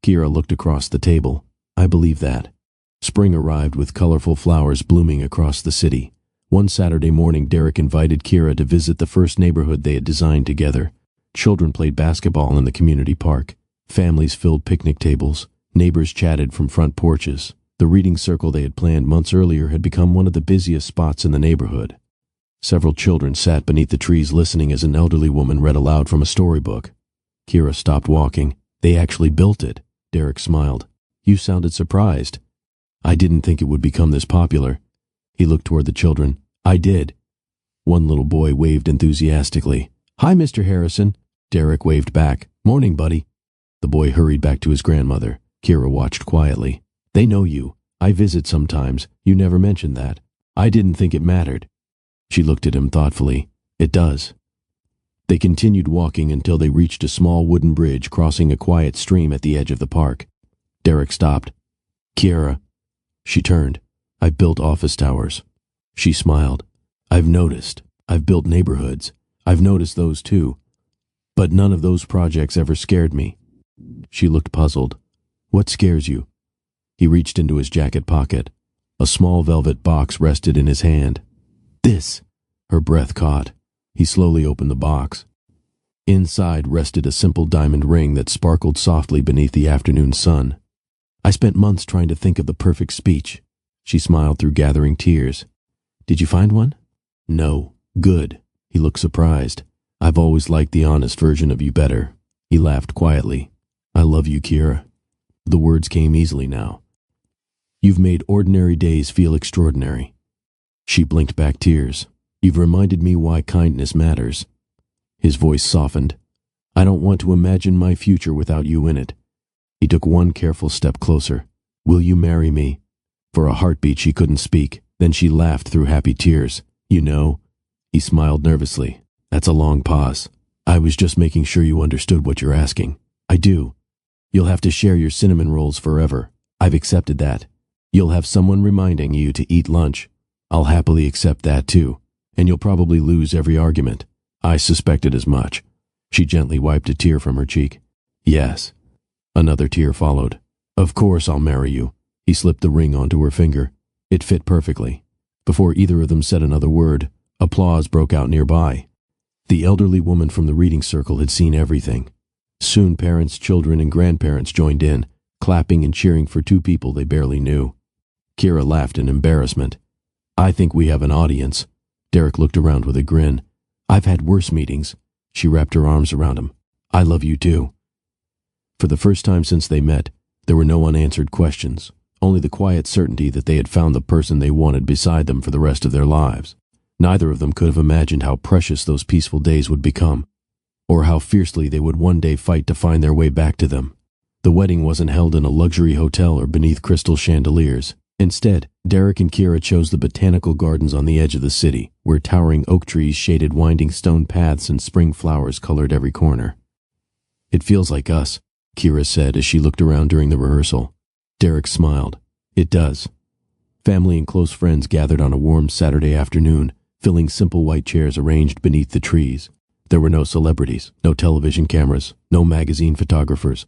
Kira looked across the table. "I believe that." Spring arrived with colorful flowers blooming across the city. One Saturday morning, Derek invited Kira to visit the first neighborhood they had designed together. Children played basketball in the community park. Families filled picnic tables. Neighbors chatted from front porches. The reading circle they had planned months earlier had become one of the busiest spots in the neighborhood. Several children sat beneath the trees listening as an elderly woman read aloud from a storybook. Kira stopped walking. "They actually built it." Derek smiled. "You sounded surprised." "I didn't think it would become this popular." He looked toward the children. "I did." One little boy waved enthusiastically. "Hi, Mr. Harrison." Derek waved back. "Morning, buddy." The boy hurried back to his grandmother. Kira watched quietly. "They know you. I visit sometimes. You never mentioned that." "I didn't think it mattered." She looked at him thoughtfully. "It does." They continued walking until they reached a small wooden bridge crossing a quiet stream at the edge of the park. Derek stopped. "Kira." She turned. "I've built office towers." She smiled. "I've noticed. I've built neighborhoods. I've noticed those too. But none of those projects ever scared me." She looked puzzled. "What scares you?" He reached into his jacket pocket. A small velvet box rested in his hand. "This." Her breath caught. He slowly opened the box. Inside rested a simple diamond ring that sparkled softly beneath the afternoon sun. "I spent months trying to think of the perfect speech." She smiled through gathering tears. "Did you find one?" "No." "Good." He looked surprised. "I've always liked the honest version of you better." He laughed quietly. "I love you, Kira." The words came easily now. "You've made ordinary days feel extraordinary." She blinked back tears. "You've reminded me why kindness matters." His voice softened. "I don't want to imagine my future without you in it." He took one careful step closer. "Will you marry me?" For a heartbeat she couldn't speak. Then she laughed through happy tears. "You know?" He smiled nervously. "That's a long pause. I was just making sure you understood what you're asking." "I do. You'll have to share your cinnamon rolls forever. I've accepted that. You'll have someone reminding you to eat lunch. I'll happily accept that too. And you'll probably lose every argument." "I suspected as much." She gently wiped a tear from her cheek. "Yes." Another tear followed. "Of course I'll marry you." He slipped the ring onto her finger. It fit perfectly. Before either of them said another word, applause broke out nearby. The elderly woman from the reading circle had seen everything. Soon parents, children, and grandparents joined in, clapping and cheering for two people they barely knew. Kira laughed in embarrassment. "I think we have an audience." Derek looked around with a grin. "I've had worse meetings." She wrapped her arms around him. "I love you too." For the first time since they met, there were no unanswered questions, only the quiet certainty that they had found the person they wanted beside them for the rest of their lives. Neither of them could have imagined how precious those peaceful days would become, or how fiercely they would one day fight to find their way back to them. The wedding wasn't held in a luxury hotel or beneath crystal chandeliers. Instead, Derek and Kira chose the botanical gardens on the edge of the city, where towering oak trees shaded winding stone paths and spring flowers colored every corner. "It feels like us," Kira said as she looked around during the rehearsal. Derek smiled. "It does." Family and close friends gathered on a warm Saturday afternoon, filling simple white chairs arranged beneath the trees. There were no celebrities, no television cameras, no magazine photographers.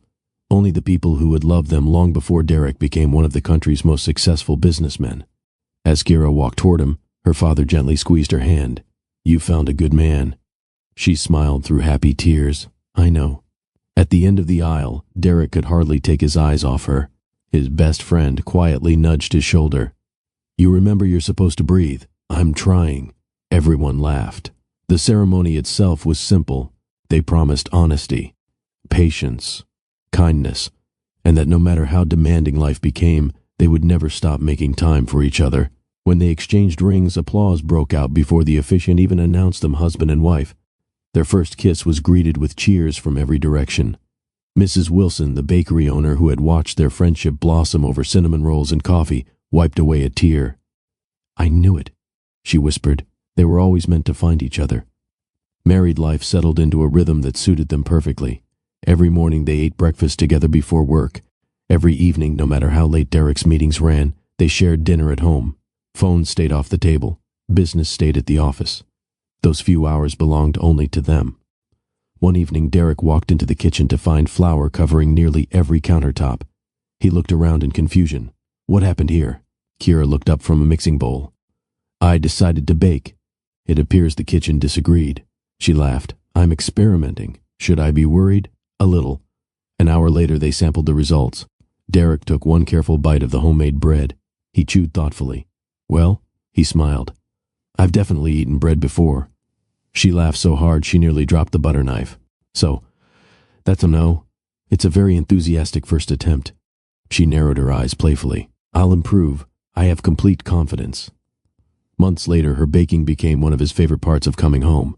Only the people who had loved them long before Derek became one of the country's most successful businessmen. As Kira walked toward him, her father gently squeezed her hand. "You found a good man." She smiled through happy tears. "I know." At the end of the aisle, Derek could hardly take his eyes off her. His best friend quietly nudged his shoulder. "You remember you're supposed to breathe." "I'm trying." Everyone laughed. The ceremony itself was simple. They promised honesty, patience, kindness, and that no matter how demanding life became, they would never stop making time for each other. When they exchanged rings, applause broke out before the officiant even announced them husband and wife. Their first kiss was greeted with cheers from every direction. Mrs. Wilson, the bakery owner who had watched their friendship blossom over cinnamon rolls and coffee, wiped away a tear. "I knew it," she whispered. "They were always meant to find each other." Married life settled into a rhythm that suited them perfectly. Every morning they ate breakfast together before work. Every evening, no matter how late Derek's meetings ran, they shared dinner at home. Phones stayed off the table. Business stayed at the office. Those few hours belonged only to them. One evening, Derek walked into the kitchen to find flour covering nearly every countertop. He looked around in confusion. "What happened here?" Kira looked up from a mixing bowl. "I decided to bake." It appears the kitchen disagreed. She laughed. "I'm experimenting. Should I be worried?" "A little." An hour later, they sampled the results. Derek took one careful bite of the homemade bread. He chewed thoughtfully. "Well?" He smiled. "I've definitely eaten bread before." She laughed so hard she nearly dropped the butter knife. "So, that's a no?" "It's a very enthusiastic first attempt." She narrowed her eyes playfully. "I'll improve. I have complete confidence." Months later, her baking became one of his favorite parts of coming home.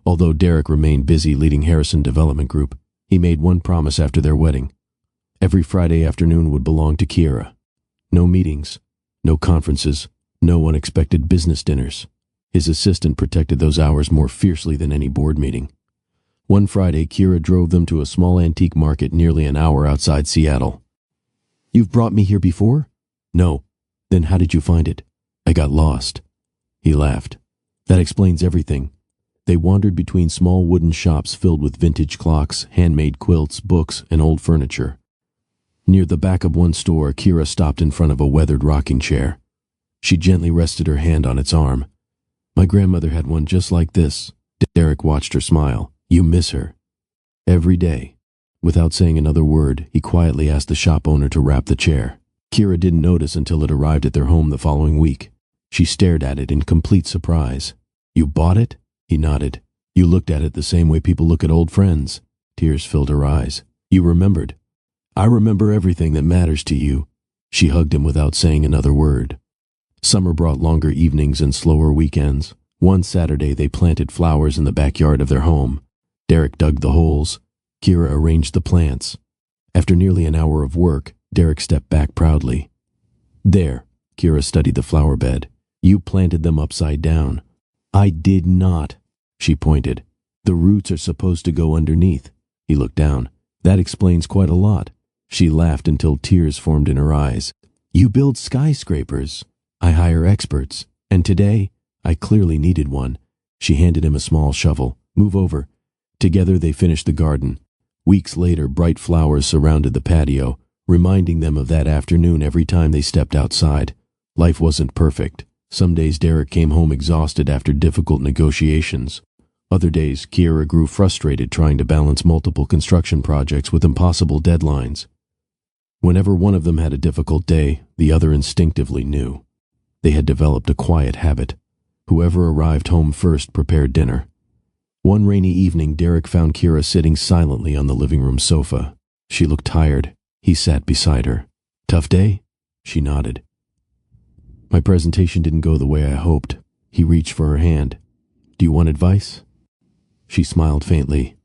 Although Derek remained busy leading Harrison Development Group, he made one promise after their wedding. Every Friday afternoon would belong to Kira. No meetings, no conferences, no unexpected business dinners. His assistant protected those hours more fiercely than any board meeting. One Friday, Kira drove them to a small antique market nearly an hour outside Seattle. "You've brought me here before?" "No." "Then how did you find it?" "I got lost." He laughed. "That explains everything." They wandered between small wooden shops filled with vintage clocks, handmade quilts, books, and old furniture. Near the back of one store, Kira stopped in front of a weathered rocking chair. She gently rested her hand on its arm. "My grandmother had one just like this." Derek watched her smile. "You miss her?" "Every day." Without saying another word, he quietly asked the shop owner to wrap the chair. Kira didn't notice until it arrived at their home the following week. She stared at it in complete surprise. "You bought it?" He nodded. "You looked at it the same way people look at old friends." Tears filled her eyes. "You remembered." "I remember everything that matters to you." She hugged him without saying another word. Summer brought longer evenings and slower weekends. One Saturday they planted flowers in the backyard of their home. Derek dug the holes. Kira arranged the plants. After nearly an hour of work, Derek stepped back proudly. "There," Kira studied the flower bed. "You planted them upside down." "I did not," she pointed. "The roots are supposed to go underneath." He looked down. "That explains quite a lot." She laughed until tears formed in her eyes. "You build skyscrapers. I hire experts. And today, I clearly needed one." She handed him a small shovel. "Move over." Together they finished the garden. Weeks later, bright flowers surrounded the patio, reminding them of that afternoon every time they stepped outside. Life wasn't perfect. Some days Derek came home exhausted after difficult negotiations. Other days, Kira grew frustrated trying to balance multiple construction projects with impossible deadlines. Whenever one of them had a difficult day, the other instinctively knew. They had developed a quiet habit. Whoever arrived home first prepared dinner. One rainy evening, Derek found Kira sitting silently on the living room sofa. She looked tired. He sat beside her. "Tough day?" She nodded. "My presentation didn't go the way I hoped." He reached for her hand. "Do you want advice?" She smiled faintly.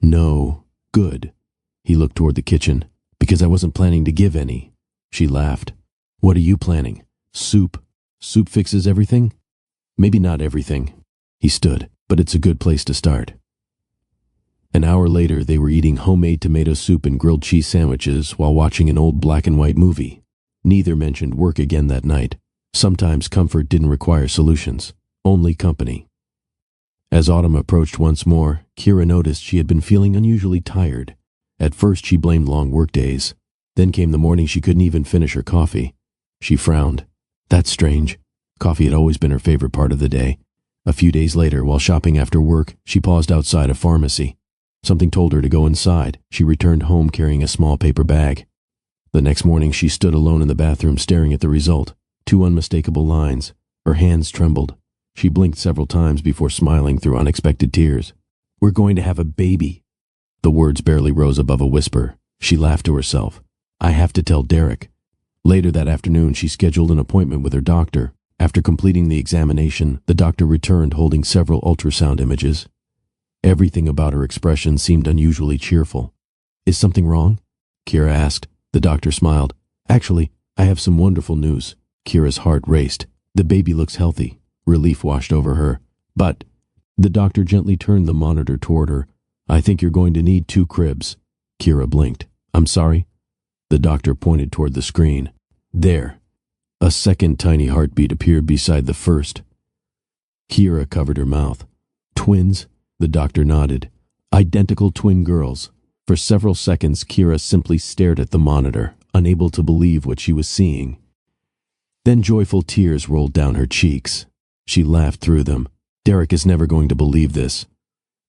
"No." "Good." He looked toward the kitchen. "Because I wasn't planning to give any." She laughed. "What are you planning? Soup? Soup fixes everything?" "Maybe not everything." He stood. "But it's a good place to start." An hour later, they were eating homemade tomato soup and grilled cheese sandwiches while watching an old black and white movie. Neither mentioned work again that night. Sometimes comfort didn't require solutions, only company. As autumn approached once more, Kira noticed she had been feeling unusually tired. At first she blamed long workdays. Then came the morning she couldn't even finish her coffee. She frowned. That's strange. Coffee had always been her favorite part of the day. A few days later, while shopping after work, she paused outside a pharmacy. Something told her to go inside. She returned home carrying a small paper bag. The next morning she stood alone in the bathroom staring at the result. 2 unmistakable lines. Her hands trembled. She blinked several times before smiling through unexpected tears. "We're going to have a baby." The words barely rose above a whisper. She laughed to herself. "I have to tell Derek." Later that afternoon she scheduled an appointment with her doctor. After completing the examination, the doctor returned holding several ultrasound images. Everything about her expression seemed unusually cheerful. "Is something wrong?" Kira asked. The doctor smiled. "Actually, I have some wonderful news." Kira's heart raced. "The baby looks healthy." Relief washed over her. "But—" The doctor gently turned the monitor toward her. "I think you're going to need 2 cribs." Kira blinked. "I'm sorry?" The doctor pointed toward the screen. "There." A second tiny heartbeat appeared beside the first. Kira covered her mouth. "Twins?" The doctor nodded. "Identical twin girls." For several seconds, Kira simply stared at the monitor, unable to believe what she was seeing. Then joyful tears rolled down her cheeks. She laughed through them. Derek is never going to believe this.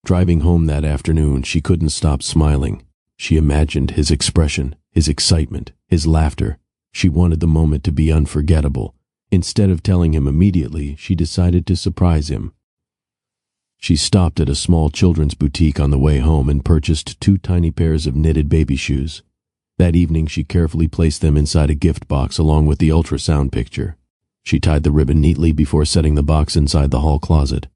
Driving home that afternoon, she couldn't stop smiling. She imagined his expression, his excitement, his laughter. She wanted the moment to be unforgettable. Instead of telling him immediately, she decided to surprise him. She stopped at a small children's boutique on the way home and purchased 2 tiny pairs of knitted baby shoes. That evening, she carefully placed them inside a gift box along with the ultrasound picture. She tied the ribbon neatly before setting the box inside the hall closet.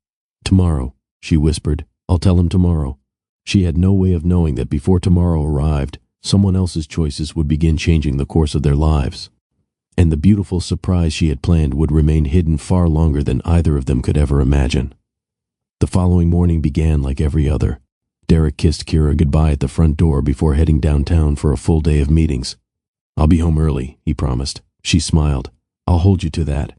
"Tomorrow," she whispered. "I'll tell him tomorrow." She had no way of knowing that before tomorrow arrived, someone else's choices would begin changing the course of their lives. And the beautiful surprise she had planned would remain hidden far longer than either of them could ever imagine. The following morning began like every other. Derek kissed Kira goodbye at the front door before heading downtown for a full day of meetings. "I'll be home early," he promised. She smiled. "I'll hold you to that."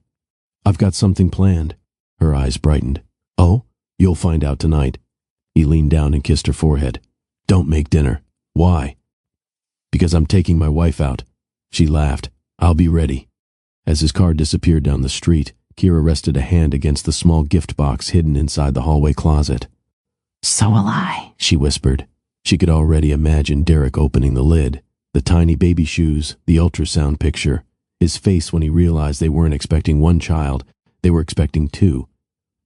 "I've got something planned." Her eyes brightened. "Oh? You'll find out tonight." He leaned down and kissed her forehead. "Don't make dinner." "Why?" "Because I'm taking my wife out." She laughed. "I'll be ready." As his car disappeared down the street, Kira rested a hand against the small gift box hidden inside the hallway closet. "So will I," she whispered. She could already imagine Derek opening the lid, the tiny baby shoes, the ultrasound picture, his face when he realized they weren't expecting 1 child, they were expecting 2.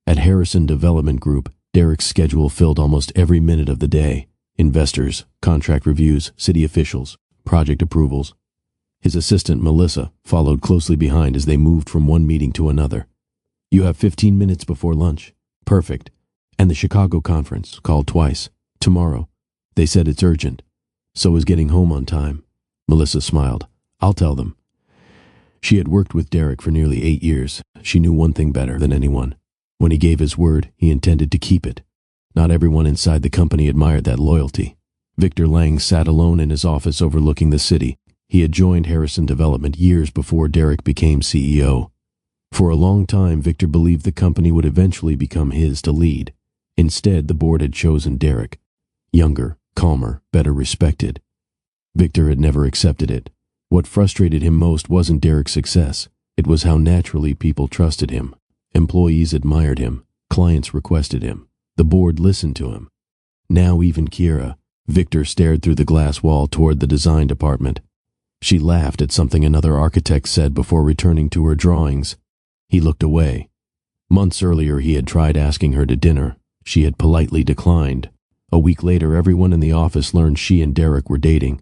At Harrison Development Group, Derek's schedule filled almost every minute of the day. Investors, contract reviews, city officials, project approvals. His assistant, Melissa, followed closely behind as they moved from one meeting to another. "You have 15 minutes before lunch." "Perfect." "And the Chicago conference, called twice. Tomorrow." "They said it's urgent." "So is getting home on time." Melissa smiled. "I'll tell them." She had worked with Derek for nearly 8 years. She knew one thing better than anyone. When he gave his word, he intended to keep it. Not everyone inside the company admired that loyalty. Victor Lang sat alone in his office overlooking the city. He had joined Harrison Development years before Derek became CEO. For a long time, Victor believed the company would eventually become his to lead. Instead, the board had chosen Derek. Younger, calmer, better respected. Victor had never accepted it. What frustrated him most wasn't Derek's success. It was how naturally people trusted him. Employees admired him. Clients requested him. The board listened to him. Now even Kira. Victor stared through the glass wall toward the design department. She laughed at something another architect said before returning to her drawings. He looked away. Months earlier, he had tried asking her to dinner. She had politely declined. A week later, everyone in the office learned she and Derek were dating.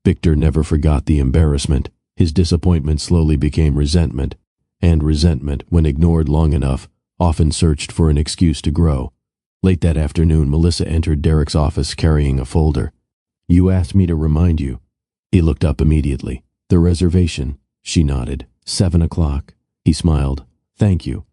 Victor never forgot the embarrassment. His disappointment slowly became resentment. And resentment, when ignored long enough, often searched for an excuse to grow. Late that afternoon, Melissa entered Derek's office carrying a folder. "You asked me to remind you." He looked up immediately. "The reservation?" She nodded. 7 o'clock. He smiled. "Thank you."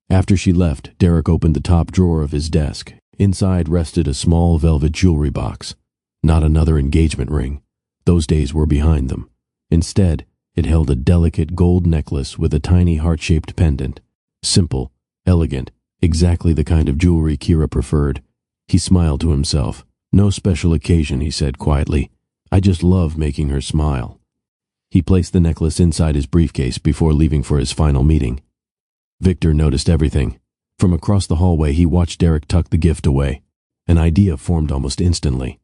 After she left, Derek opened the top drawer of his desk. Inside rested a small velvet jewelry box. Not another engagement ring. Those days were behind them. Instead, it held a delicate gold necklace with a tiny heart-shaped pendant. Simple, elegant, exactly the kind of jewelry Kira preferred. He smiled to himself. "No special occasion," he said quietly. "I just love making her smile." He placed the necklace inside his briefcase before leaving for his final meeting. Victor noticed everything. From across the hallway, he watched Derek tuck the gift away. An idea formed almost instantly.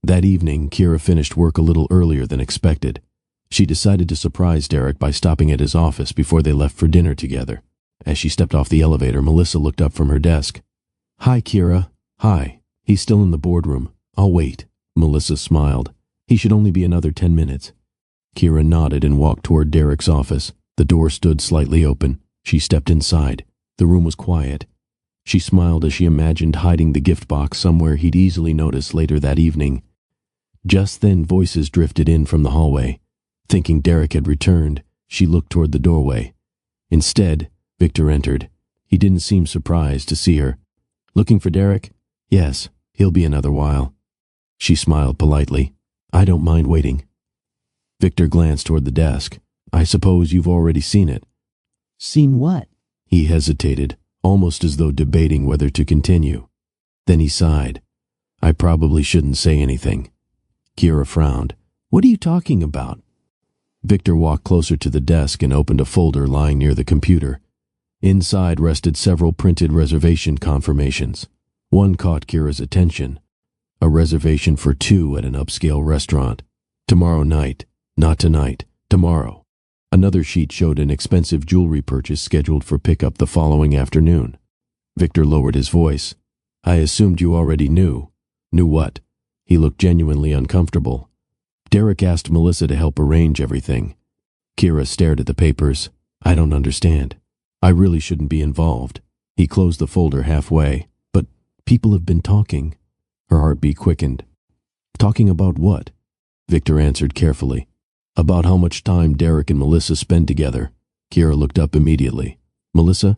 That evening, Kira finished work a little earlier than expected. She decided to surprise Derek by stopping at his office before they left for dinner together. As she stepped off the elevator, Melissa looked up from her desk. "Hi, Kira." "Hi." "He's still in the boardroom. I'll wait." Melissa smiled. "He should only be another 10 minutes. Kira nodded and walked toward Derek's office. The door stood slightly open. She stepped inside. The room was quiet. She smiled as she imagined hiding the gift box somewhere he'd easily notice later that evening. Just then voices drifted in from the hallway. Thinking Derek had returned, she looked toward the doorway. Instead, Victor entered. He didn't seem surprised to see her. "Looking for Derek?" "Yes, he'll be another while." She smiled politely. "I don't mind waiting." Victor glanced toward the desk. "I suppose you've already seen it." Seen what? He hesitated, almost as though debating whether to continue. Then he sighed. "I probably shouldn't say anything." Kira frowned. "What are you talking about?" Victor walked closer to the desk and opened a folder lying near the computer. Inside rested several printed reservation confirmations. One caught Kira's attention. A reservation for 2 at an upscale restaurant. Tomorrow night. Not tonight. Tomorrow. Another sheet showed an expensive jewelry purchase scheduled for pickup the following afternoon. Victor lowered his voice. "I assumed you already knew." "Knew what?" He looked genuinely uncomfortable. "Derek asked Melissa to help arrange everything." Kira stared at the papers. "I don't understand. I really shouldn't be involved." He closed the folder halfway. "But people have been talking." Her heartbeat quickened. "Talking about what?" Victor answered carefully. "About how much time Derek and Melissa spend together." Kira looked up immediately. "Melissa?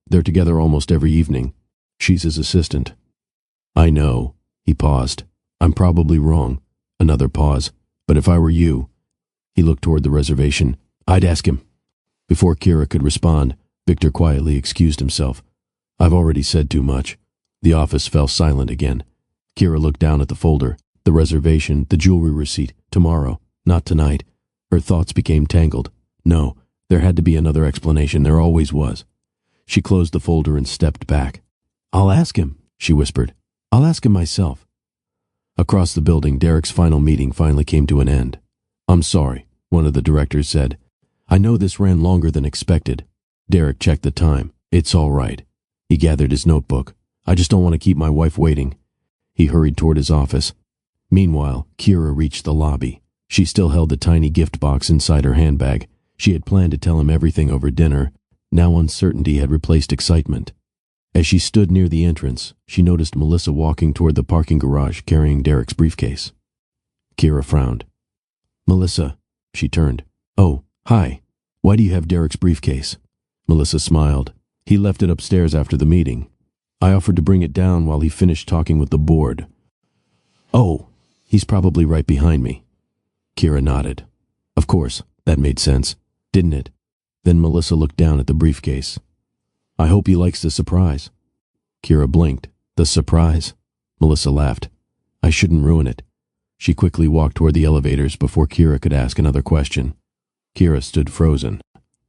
They're together almost every evening. She's his assistant." "I know." He paused. "I'm probably wrong." Another pause. "But if I were you," he looked toward the reservation, "I'd ask him." Before Kira could respond, Victor quietly excused himself. "I've already said too much." The office fell silent again. Kira looked down at the folder, the reservation, the jewelry receipt. Tomorrow, not tonight. Her thoughts became tangled. No, there had to be another explanation. There always was. She closed the folder and stepped back. "I'll ask him," she whispered. "I'll ask him myself." Across the building, Derek's final meeting finally came to an end. "I'm sorry," one of the directors said. "I know this ran longer than expected." Derek checked the time. "It's all right." He gathered his notebook. "I just don't want to keep my wife waiting." He hurried toward his office. Meanwhile, Kira reached the lobby. She still held the tiny gift box inside her handbag. She had planned to tell him everything over dinner. Now uncertainty had replaced excitement. As she stood near the entrance, she noticed Melissa walking toward the parking garage carrying Derek's briefcase. Kira frowned. "Melissa," she turned. "Oh, hi. Why do you have Derek's briefcase?" Melissa smiled. "He left it upstairs after the meeting. I offered to bring it down while he finished talking with the board." "Oh, he's probably right behind me." Kira nodded. Of course, that made sense, didn't it? Then Melissa looked down at the briefcase. "I hope he likes the surprise." Kira blinked. "The surprise?" Melissa laughed. "I shouldn't ruin it." She quickly walked toward the elevators before Kira could ask another question. Kira stood frozen.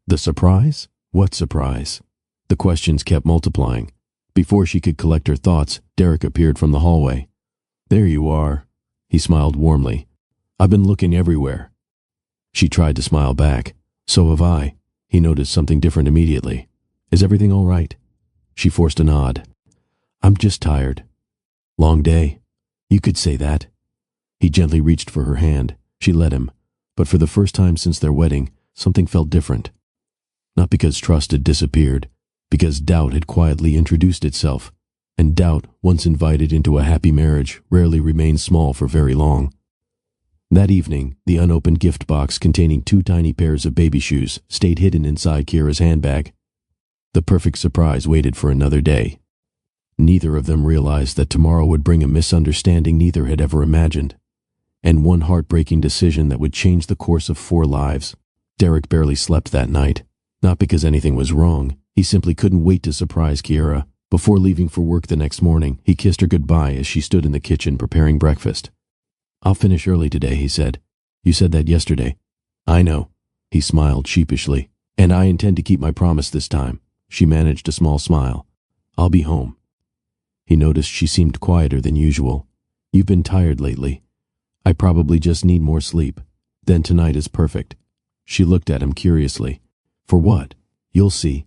"The surprise? What surprise?" The questions kept multiplying. Before she could collect her thoughts, Derek appeared from the hallway. "There you are." He smiled warmly. "I've been looking everywhere." She tried to smile back. "So have I." He noticed something different immediately. "Is everything all right?" She forced a nod. "I'm just tired." "Long day?" "You could say that." He gently reached for her hand. She let him. But for the first time since their wedding, something felt different. Not because trust had disappeared, because doubt had quietly introduced itself. And doubt, once invited into a happy marriage, rarely remains small for very long. That evening, the unopened gift box containing 2 tiny pairs of baby shoes stayed hidden inside Kira's handbag. The perfect surprise waited for another day. Neither of them realized that tomorrow would bring a misunderstanding neither had ever imagined. And one heartbreaking decision that would change the course of 4 lives. Derek barely slept that night. Not because anything was wrong. He simply couldn't wait to surprise Kira. Before leaving for work the next morning, he kissed her goodbye as she stood in the kitchen preparing breakfast. "I'll finish early today," he said. "You said that yesterday." "I know." He smiled sheepishly. "And I intend to keep my promise this time." She managed a small smile. "I'll be home." He noticed she seemed quieter than usual. "You've been tired lately." "I probably just need more sleep." "Then tonight is perfect." She looked at him curiously. "For what?" "You'll see."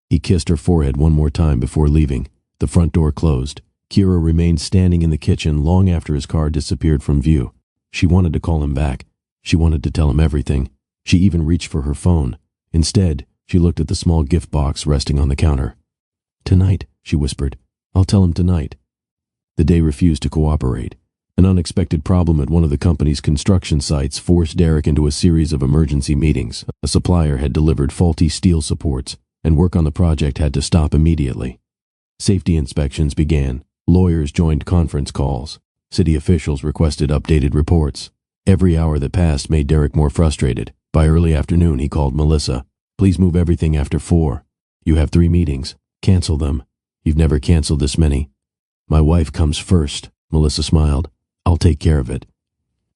He kissed her forehead one more time before leaving. The front door closed. Kira remained standing in the kitchen long after his car disappeared from view. She wanted to call him back. She wanted to tell him everything. She even reached for her phone. Instead, she looked at the small gift box resting on the counter. "Tonight," she whispered. "I'll tell him tonight." The day refused to cooperate. An unexpected problem at one of the company's construction sites forced Derek into a series of emergency meetings. A supplier had delivered faulty steel supports, and work on the project had to stop immediately. Safety inspections began. Lawyers joined conference calls. City officials requested updated reports. Every hour that passed made Derek more frustrated. By early afternoon, he called Melissa. "Please move everything after 4. You have 3 meetings. Cancel them. You've never canceled this many." "My wife comes first," Melissa smiled. "I'll take care of it."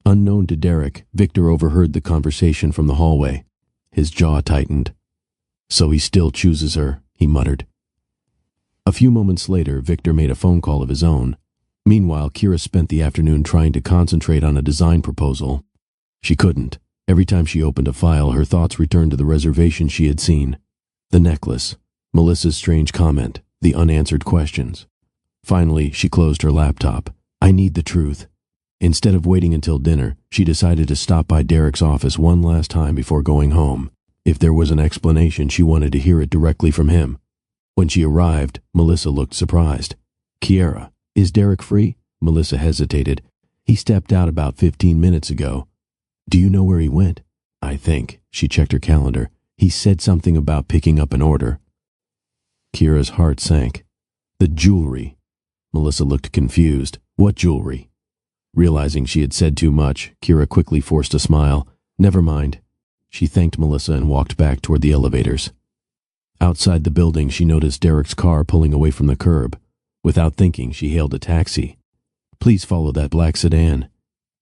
Unknown to Derek, Victor overheard the conversation from the hallway. His jaw tightened. "So he still chooses her," he muttered. A few moments later, Victor made a phone call of his own. Meanwhile, Kira spent the afternoon trying to concentrate on a design proposal. She couldn't. Every time she opened a file, her thoughts returned to the reservation she had seen. The necklace, Melissa's strange comment, the unanswered questions. Finally, she closed her laptop. "I need the truth." Instead of waiting until dinner, she decided to stop by Derek's office one last time before going home. If there was an explanation, she wanted to hear it directly from him. When she arrived, Melissa looked surprised. "Kiera, is Derek free?" Melissa hesitated. "He stepped out about 15 minutes ago." "Do you know where he went?" "I think." She checked her calendar. "He said something about picking up an order." Kiera's heart sank. "The jewelry." Melissa looked confused. "What jewelry?" Realizing she had said too much, Kira quickly forced a smile. "Never mind." She thanked Melissa and walked back toward the elevators. Outside the building, she noticed Derek's car pulling away from the curb. Without thinking, she hailed a taxi. "Please follow that black sedan."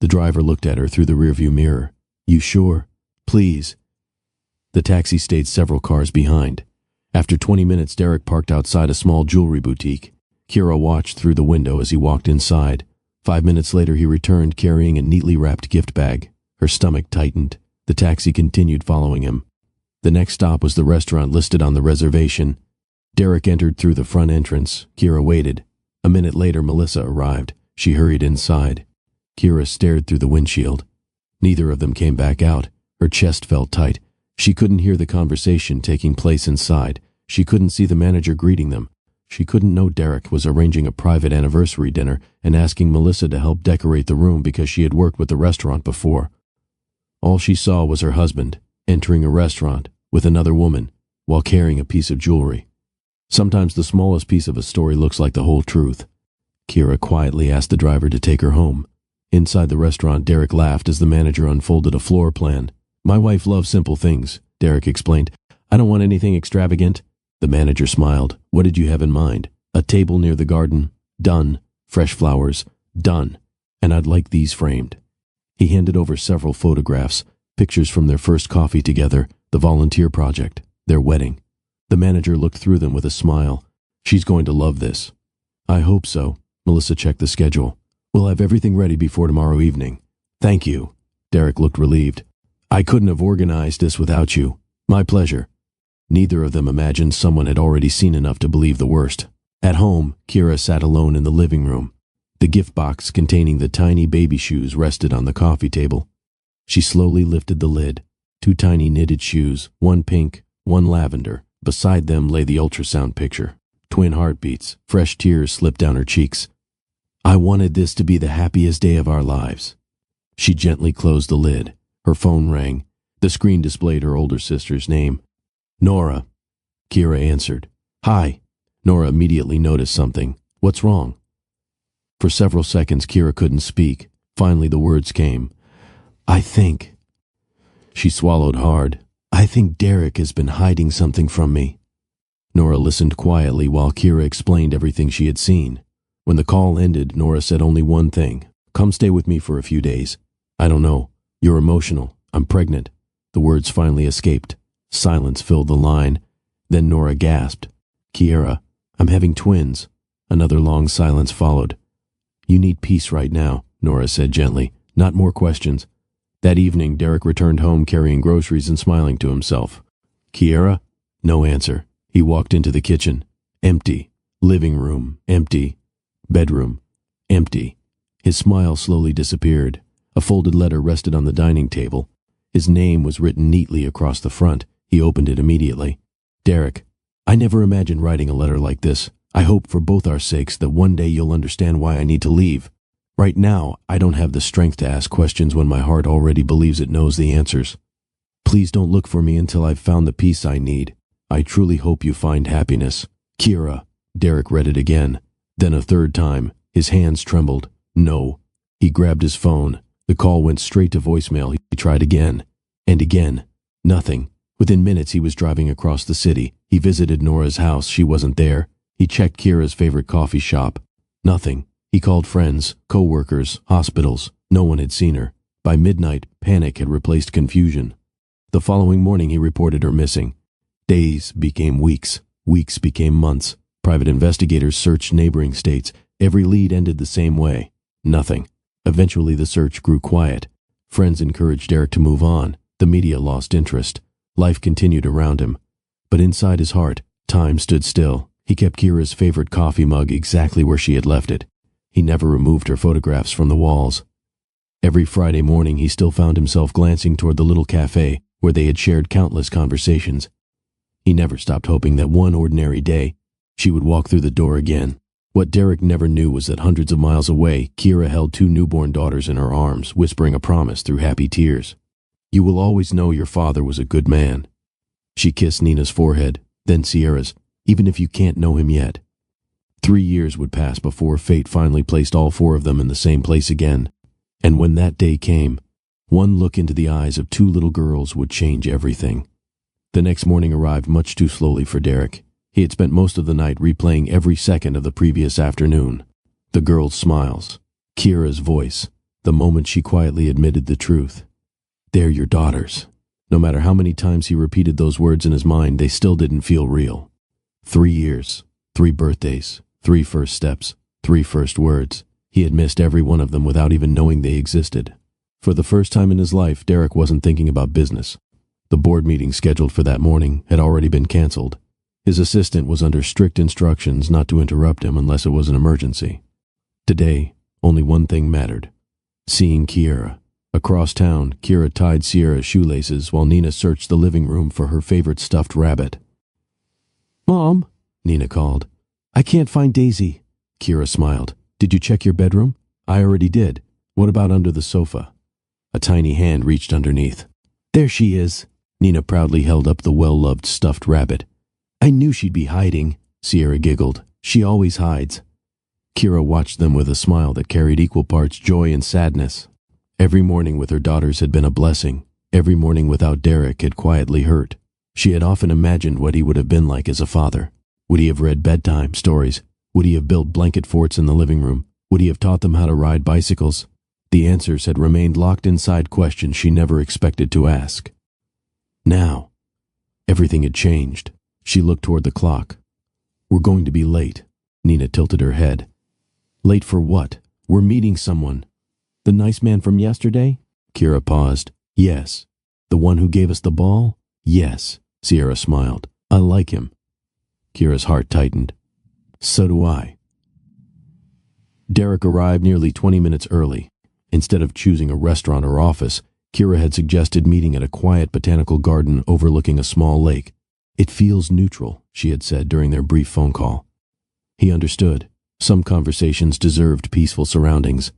The driver looked at her through the rearview mirror. "You sure?" "Please." The taxi stayed several cars behind. After 20 minutes, Derek parked outside a small jewelry boutique. Kira watched through the window as he walked inside. 5 minutes later, he returned carrying a neatly wrapped gift bag. Her stomach tightened. The taxi continued following him. The next stop was the restaurant listed on the reservation. Derek entered through the front entrance. Kira waited. A minute later, Melissa arrived. She hurried inside. Kira stared through the windshield. Neither of them came back out. Her chest felt tight. She couldn't hear the conversation taking place inside. She couldn't see the manager greeting them. She couldn't know Derek was arranging a private anniversary dinner and asking Melissa to help decorate the room because she had worked with the restaurant before. All she saw was her husband entering a restaurant with another woman while carrying a piece of jewelry. Sometimes the smallest piece of a story looks like the whole truth. Kira quietly asked the driver to take her home. Inside the restaurant, Derek laughed as the manager unfolded a floor plan. "My wife loves simple things," Derek explained. "I don't want anything extravagant." The manager smiled. "What did you have in mind?" "A table near the garden. Done. Fresh flowers. Done. And I'd like these framed." He handed over several photographs, pictures from their first coffee together, the volunteer project, their wedding. The manager looked through them with a smile. "She's going to love this." "I hope so." Melissa checked the schedule. "We'll have everything ready before tomorrow evening." "Thank you." Derek looked relieved. "I couldn't have organized this without you." "My pleasure." Neither of them imagined someone had already seen enough to believe the worst. At home, Kira sat alone in the living room. The gift box containing the tiny baby shoes rested on the coffee table. She slowly lifted the lid. 2 tiny knitted shoes, one pink, one lavender. Beside them lay the ultrasound picture. Twin heartbeats, fresh tears slipped down her cheeks. "I wanted this to be the happiest day of our lives." She gently closed the lid. Her phone rang. The screen displayed her older sister's name. "Nora." Kira answered. "Hi." Nora immediately noticed something. "What's wrong?" For several seconds, Kira couldn't speak. Finally, the words came. "I think." She swallowed hard. "I think Derek has been hiding something from me." Nora listened quietly while Kira explained everything she had seen. When the call ended, Nora said only one thing. "Come stay with me for a few days." "I don't know. You're emotional. I'm pregnant." The words finally escaped. Silence filled the line. Then Nora gasped. "Kiera, I'm having twins." Another long silence followed. "You need peace right now," Nora said gently. "Not more questions." That evening, Derek returned home carrying groceries and smiling to himself. "Kiera?" No answer. He walked into the kitchen. Empty. Living room. Empty. Bedroom. Empty. His smile slowly disappeared. A folded letter rested on the dining table. His name was written neatly across the front. He opened it immediately. "Derek, I never imagined writing a letter like this. I hope for both our sakes that one day you'll understand why I need to leave. Right now, I don't have the strength to ask questions when my heart already believes it knows the answers. Please don't look for me until I've found the peace I need. I truly hope you find happiness. Kira. Derek read it again. Then a third time. His hands trembled. No. He grabbed his phone. The call went straight to voicemail. He tried again. And again. Nothing. Within minutes he was driving across the city. He visited Nora's house. She wasn't there. He checked Kira's favorite coffee shop. Nothing. He called friends, co-workers, hospitals. No one had seen her. By midnight, panic had replaced confusion. The following morning he reported her missing. Days became weeks. Weeks became months. Private investigators searched neighboring states. Every lead ended the same way. Nothing. Eventually the search grew quiet. Friends encouraged Derek to move on. The media lost interest. Life continued around him. But inside his heart, time stood still. He kept Kira's favorite coffee mug exactly where she had left it. He never removed her photographs from the walls. Every Friday morning he still found himself glancing toward the little cafe where they had shared countless conversations. He never stopped hoping that one ordinary day she would walk through the door again. What Derek never knew was that hundreds of miles away, Kira held 2 newborn daughters in her arms, whispering a promise through happy tears. You will always know your father was a good man. She kissed Nina's forehead, then Sierra's, even if you can't know him yet. 3 years would pass before fate finally placed all 4 of them in the same place again. And when that day came, one look into the eyes of 2 little girls would change everything. The next morning arrived much too slowly for Derek. He had spent most of the night replaying every second of the previous afternoon. The girls' smiles, Kira's voice, the moment she quietly admitted the truth. They're your daughters. No matter how many times he repeated those words in his mind, they still didn't feel real. 3 years, 3 birthdays, 3 first steps, 3 first words. He had missed every one of them without even knowing they existed. For the first time in his life, Derek wasn't thinking about business. The board meeting scheduled for that morning had already been canceled. His assistant was under strict instructions not to interrupt him unless it was an emergency. Today, only one thing mattered. Seeing Kira. Across town, Kira tied Sierra's shoelaces while Nina searched the living room for her favorite stuffed rabbit. Mom, Nina called. I can't find Daisy. Kira smiled. Did you check your bedroom? I already did. What about under the sofa? A tiny hand reached underneath. There she is. Nina proudly held up the well-loved stuffed rabbit. I knew she'd be hiding. Sierra giggled. She always hides. Kira watched them with a smile that carried equal parts joy and sadness. Every morning with her daughters had been a blessing. Every morning without Derek had quietly hurt. She had often imagined what he would have been like as a father. Would he have read bedtime stories? Would he have built blanket forts in the living room? Would he have taught them how to ride bicycles? The answers had remained locked inside questions she never expected to ask. Now, everything had changed. She looked toward the clock. We're going to be late. Nina tilted her head. Late for what? We're meeting someone. The nice man from yesterday? Kira paused. Yes. The one who gave us the ball? Yes. Sierra smiled. I like him. Kira's heart tightened. So do I. Derek arrived nearly 20 minutes early. Instead of choosing a restaurant or office, Kira had suggested meeting at a quiet botanical garden overlooking a small lake. It feels neutral, she had said during their brief phone call. He understood. Some conversations deserved peaceful surroundings.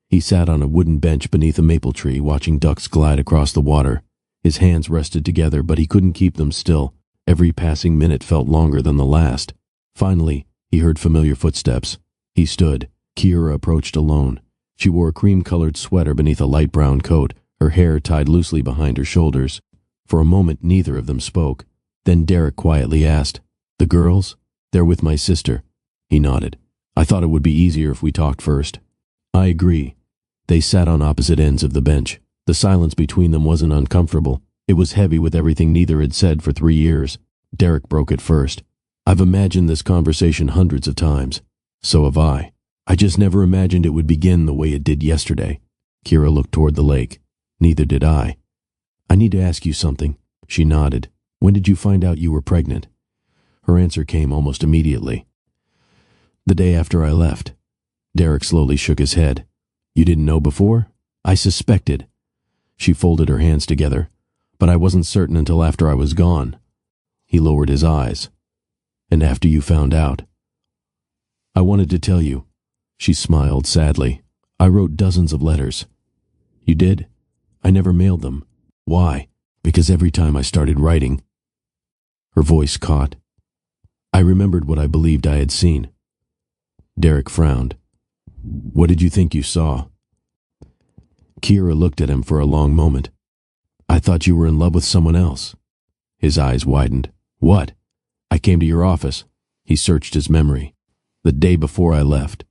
He sat on a wooden bench beneath a maple tree watching ducks glide across the water. His hands rested together, but he couldn't keep them still. Every passing minute felt longer than the last. Finally, he heard familiar footsteps. He stood. Kira approached alone. She wore a cream-colored sweater beneath a light brown coat, her hair tied loosely behind her shoulders. For a moment, neither of them spoke. Then Derek quietly asked, The girls? They're with my sister. He nodded. I thought it would be easier if we talked first. I agree. They sat on opposite ends of the bench. The silence between them wasn't uncomfortable. It was heavy with everything neither had said for 3 years. Derek broke it first. I've imagined this conversation hundreds of times. So have I. I just never imagined it would begin the way it did yesterday. Kira looked toward the lake. Neither did I. I need to ask you something. She nodded. When did you find out you were pregnant? Her answer came almost immediately. The day after I left. Derek slowly shook his head. You didn't know before? I suspected. She folded her hands together. But I wasn't certain until after I was gone. He lowered his eyes. And after you found out? I wanted to tell you. She smiled sadly. I wrote dozens of letters. You did? I never mailed them. Why? Because every time I started writing. Her voice caught. I remembered what I believed I had seen. Derek frowned. What did you think you saw? Kira looked at him for a long moment. I thought you were in love with someone else. His eyes widened. What? I came to your office. He searched his memory. The day before I left.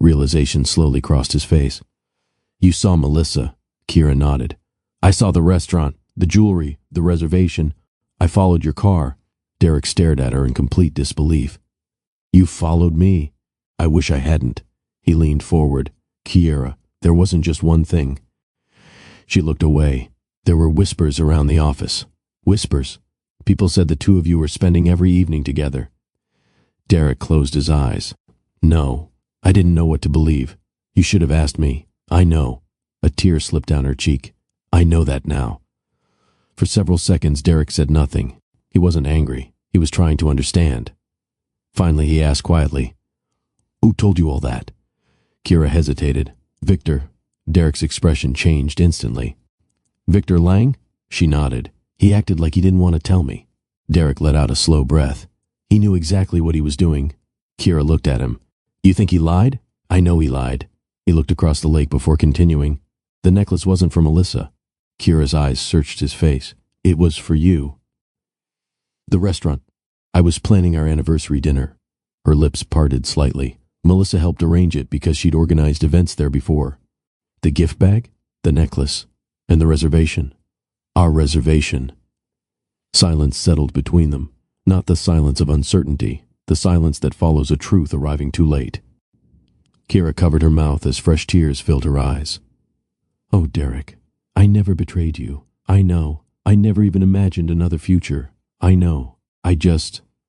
Realization slowly crossed his face. You saw Melissa. Kira nodded. I saw the restaurant, the jewelry, the reservation. I followed your car. Derek stared at her in complete disbelief. You followed me. I wish I hadn't. He leaned forward. Kira, there wasn't just one thing. She looked away. There were whispers around the office. Whispers. People said the two of you were spending every evening together. Derek closed his eyes. No, I didn't know what to believe. You should have asked me. I know. A tear slipped down her cheek. I know that now. For several seconds, Derek said nothing. He wasn't angry. He was trying to understand. Finally, he asked quietly, Who told you all that? Kira hesitated. Victor. Derek's expression changed instantly. Victor Lang? She nodded. He acted like he didn't want to tell me. Derek let out a slow breath. He knew exactly what he was doing. Kira looked at him. You think he lied? I know he lied. He looked across the lake before continuing. The necklace wasn't for Melissa. Kira's eyes searched his face. It was for you. The restaurant. I was planning our anniversary dinner. Her lips parted slightly. Melissa helped arrange it because she'd organized events there before. The gift bag, the necklace, and the reservation. Our reservation. Silence settled between them. Not the silence of uncertainty, the silence that follows a truth arriving too late. Kira covered her mouth as fresh tears filled her eyes. Oh, Derek, I never betrayed you. I know. I never even imagined another future. I know.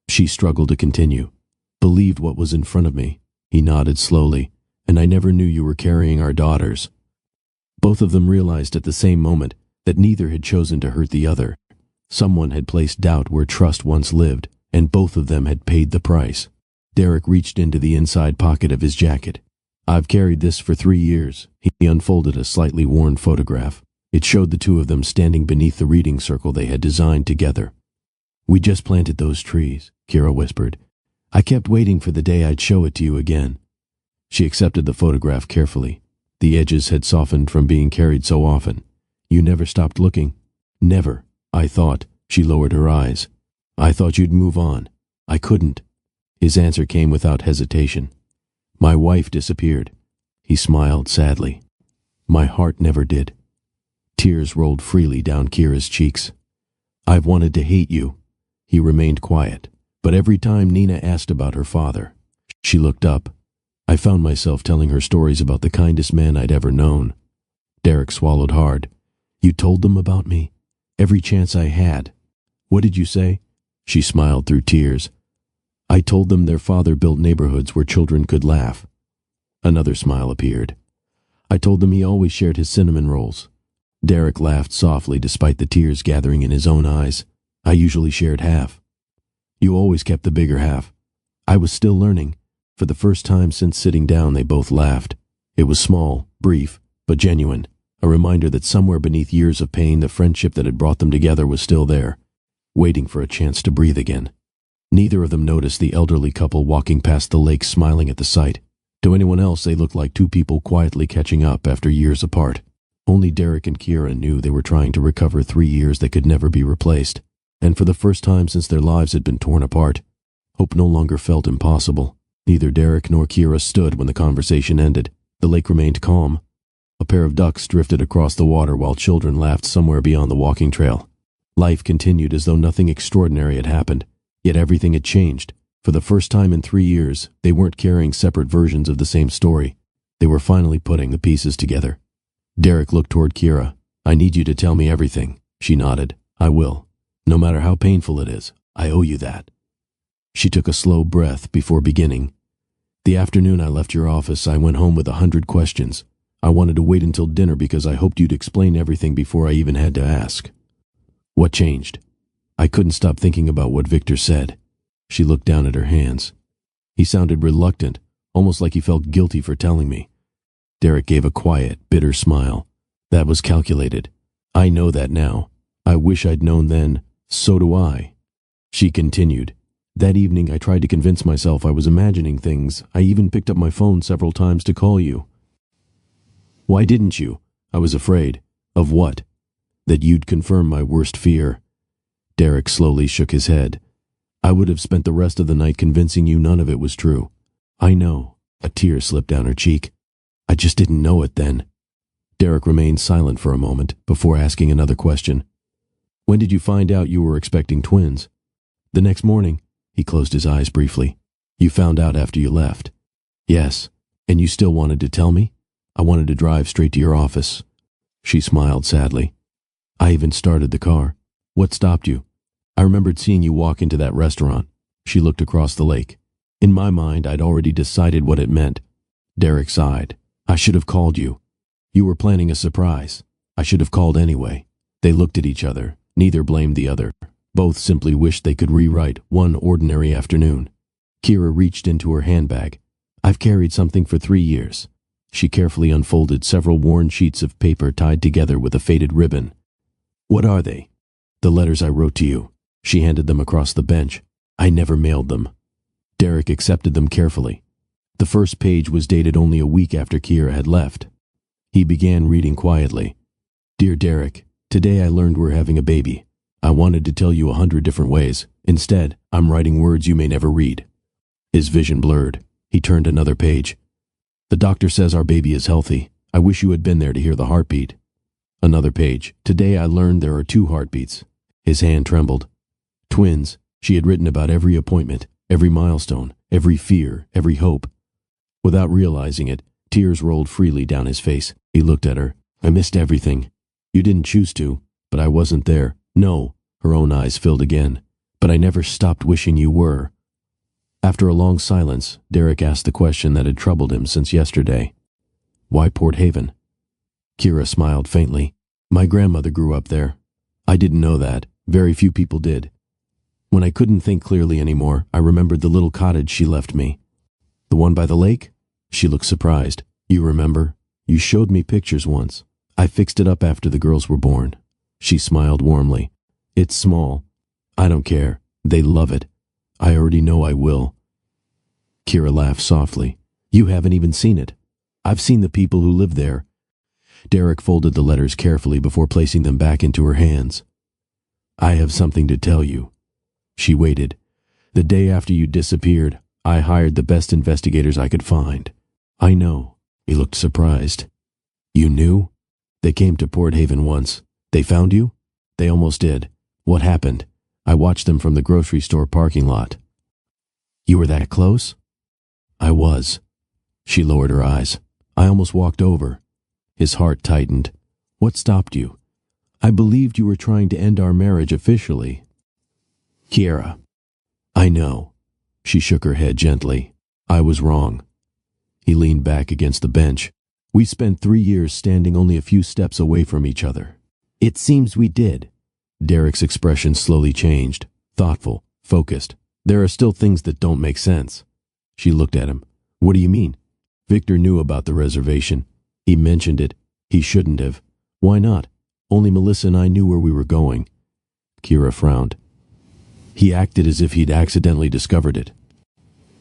She struggled to continue. Believed what was in front of me. He nodded slowly. And I never knew you were carrying our daughters. Both of them realized at the same moment that neither had chosen to hurt the other. Someone had placed doubt where trust once lived, and both of them had paid the price. Derek reached into the inside pocket of his jacket. I've carried this for 3 years. He unfolded a slightly worn photograph. It showed the two of them standing beneath the reading circle they had designed together. We just planted those trees, Kira whispered. I kept waiting for the day I'd show it to you again. She accepted the photograph carefully. The edges had softened from being carried so often. You never stopped looking? Never, I thought. She lowered her eyes. I thought you'd move on. I couldn't. His answer came without hesitation. My wife disappeared. He smiled sadly. My heart never did. Tears rolled freely down Kira's cheeks. I've wanted to hate you. He remained quiet, but every time Nina asked about her father, she looked up. I found myself telling her stories about the kindest man I'd ever known. Derek swallowed hard. You told them about me? Every chance I had. What did you say? She smiled through tears. I told them their father built neighborhoods where children could laugh. Another smile appeared. I told them he always shared his cinnamon rolls. Derek laughed softly despite the tears gathering in his own eyes. I usually shared half. You always kept the bigger half. I was still learning. For the first time since sitting down, they both laughed. It was small, brief, but genuine. A reminder that somewhere beneath years of pain, the friendship that had brought them together was still there, waiting for a chance to breathe again. Neither of them noticed the elderly couple walking past the lake, smiling at the sight. To anyone else, they looked like two people quietly catching up after years apart. Only Derek and Kira knew they were trying to recover 3 years that could never be replaced. And for the first time since their lives had been torn apart, hope no longer felt impossible. Neither Derek nor Kira stood when the conversation ended. The lake remained calm. A pair of ducks drifted across the water while children laughed somewhere beyond the walking trail. Life continued as though nothing extraordinary had happened, yet everything had changed. For the first time in 3 years, they weren't carrying separate versions of the same story. They were finally putting the pieces together. Derek looked toward Kira. I need you to tell me everything. She nodded. I will. No matter how painful it is, I owe you that. She took a slow breath before beginning. The afternoon I left your office, I went home with 100 questions. I wanted to wait until dinner because I hoped you'd explain everything before I even had to ask. What changed? I couldn't stop thinking about what Victor said. She looked down at her hands. He sounded reluctant, almost like he felt guilty for telling me. Derek gave a quiet, bitter smile. That was calculated. I know that now. I wish I'd known then. So do I. She continued. That evening I tried to convince myself I was imagining things. I even picked up my phone several times to call you. Why didn't you? I was afraid. Of what? That you'd confirm my worst fear. Derek slowly shook his head. I would have spent the rest of the night convincing you none of it was true. I know. A tear slipped down her cheek. I just didn't know it then. Derek remained silent for a moment before asking another question. When did you find out you were expecting twins? The next morning. He closed his eyes briefly. You found out after you left. Yes. And you still wanted to tell me? I wanted to drive straight to your office. She smiled sadly. I even started the car. What stopped you? I remembered seeing you walk into that restaurant. She looked across the lake. In my mind, I'd already decided what it meant. Derek sighed. I should have called you. You were planning a surprise. I should have called anyway. They looked at each other. Neither blamed the other. Both simply wished they could rewrite one ordinary afternoon. Kira reached into her handbag. I've carried something for 3 years. She carefully unfolded several worn sheets of paper tied together with a faded ribbon. What are they? The letters I wrote to you. She handed them across the bench. I never mailed them. Derek accepted them carefully. The first page was dated only a week after Kira had left. He began reading quietly. Dear Derek, today I learned we're having a baby. I wanted to tell you 100 different ways. Instead, I'm writing words you may never read. His vision blurred. He turned another page. The doctor says our baby is healthy. I wish you had been there to hear the heartbeat. Another page. Today I learned there are 2 heartbeats. His hand trembled. Twins. She had written about every appointment, every milestone, every fear, every hope. Without realizing it, tears rolled freely down his face. He looked at her. I missed everything. You didn't choose to, but I wasn't there. No, her own eyes filled again. But I never stopped wishing you were. After a long silence, Derek asked the question that had troubled him since yesterday. Why Port Haven? Kira smiled faintly. My grandmother grew up there. I didn't know that. Very few people did. When I couldn't think clearly anymore, I remembered the little cottage she left me. The one by the lake? She looked surprised. You remember? You showed me pictures once. I fixed it up after the girls were born. She smiled warmly. It's small. I don't care. They love it. I already know I will. Kira laughed softly. You haven't even seen it. I've seen the people who live there. Derek folded the letters carefully before placing them back into her hands. I have something to tell you. She waited. The day after you disappeared, I hired the best investigators I could find. I know. He looked surprised. You knew? They came to Port Haven once. They found you? They almost did. What happened? I watched them from the grocery store parking lot. You were that close? I was. She lowered her eyes. I almost walked over. His heart tightened. What stopped you? I believed you were trying to end our marriage officially. Kira. I know. She shook her head gently. I was wrong. He leaned back against the bench. We spent 3 years standing only a few steps away from each other. It seems we did. Derek's expression slowly changed. Thoughtful, focused. There are still things that don't make sense. She looked at him. What do you mean? Victor knew about the reservation. He mentioned it. He shouldn't have. Why not? Only Melissa and I knew where we were going. Kira frowned. He acted as if he'd accidentally discovered it.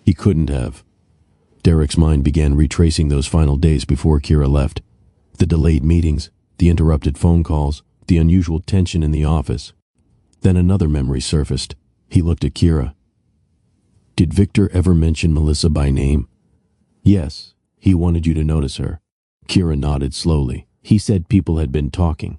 He couldn't have. Derek's mind began retracing those final days before Kira left. The delayed meetings, the interrupted phone calls, the unusual tension in the office. Then another memory surfaced. He looked at Kira. Did Victor ever mention Melissa by name? Yes, he wanted you to notice her. Kira nodded slowly. He said people had been talking.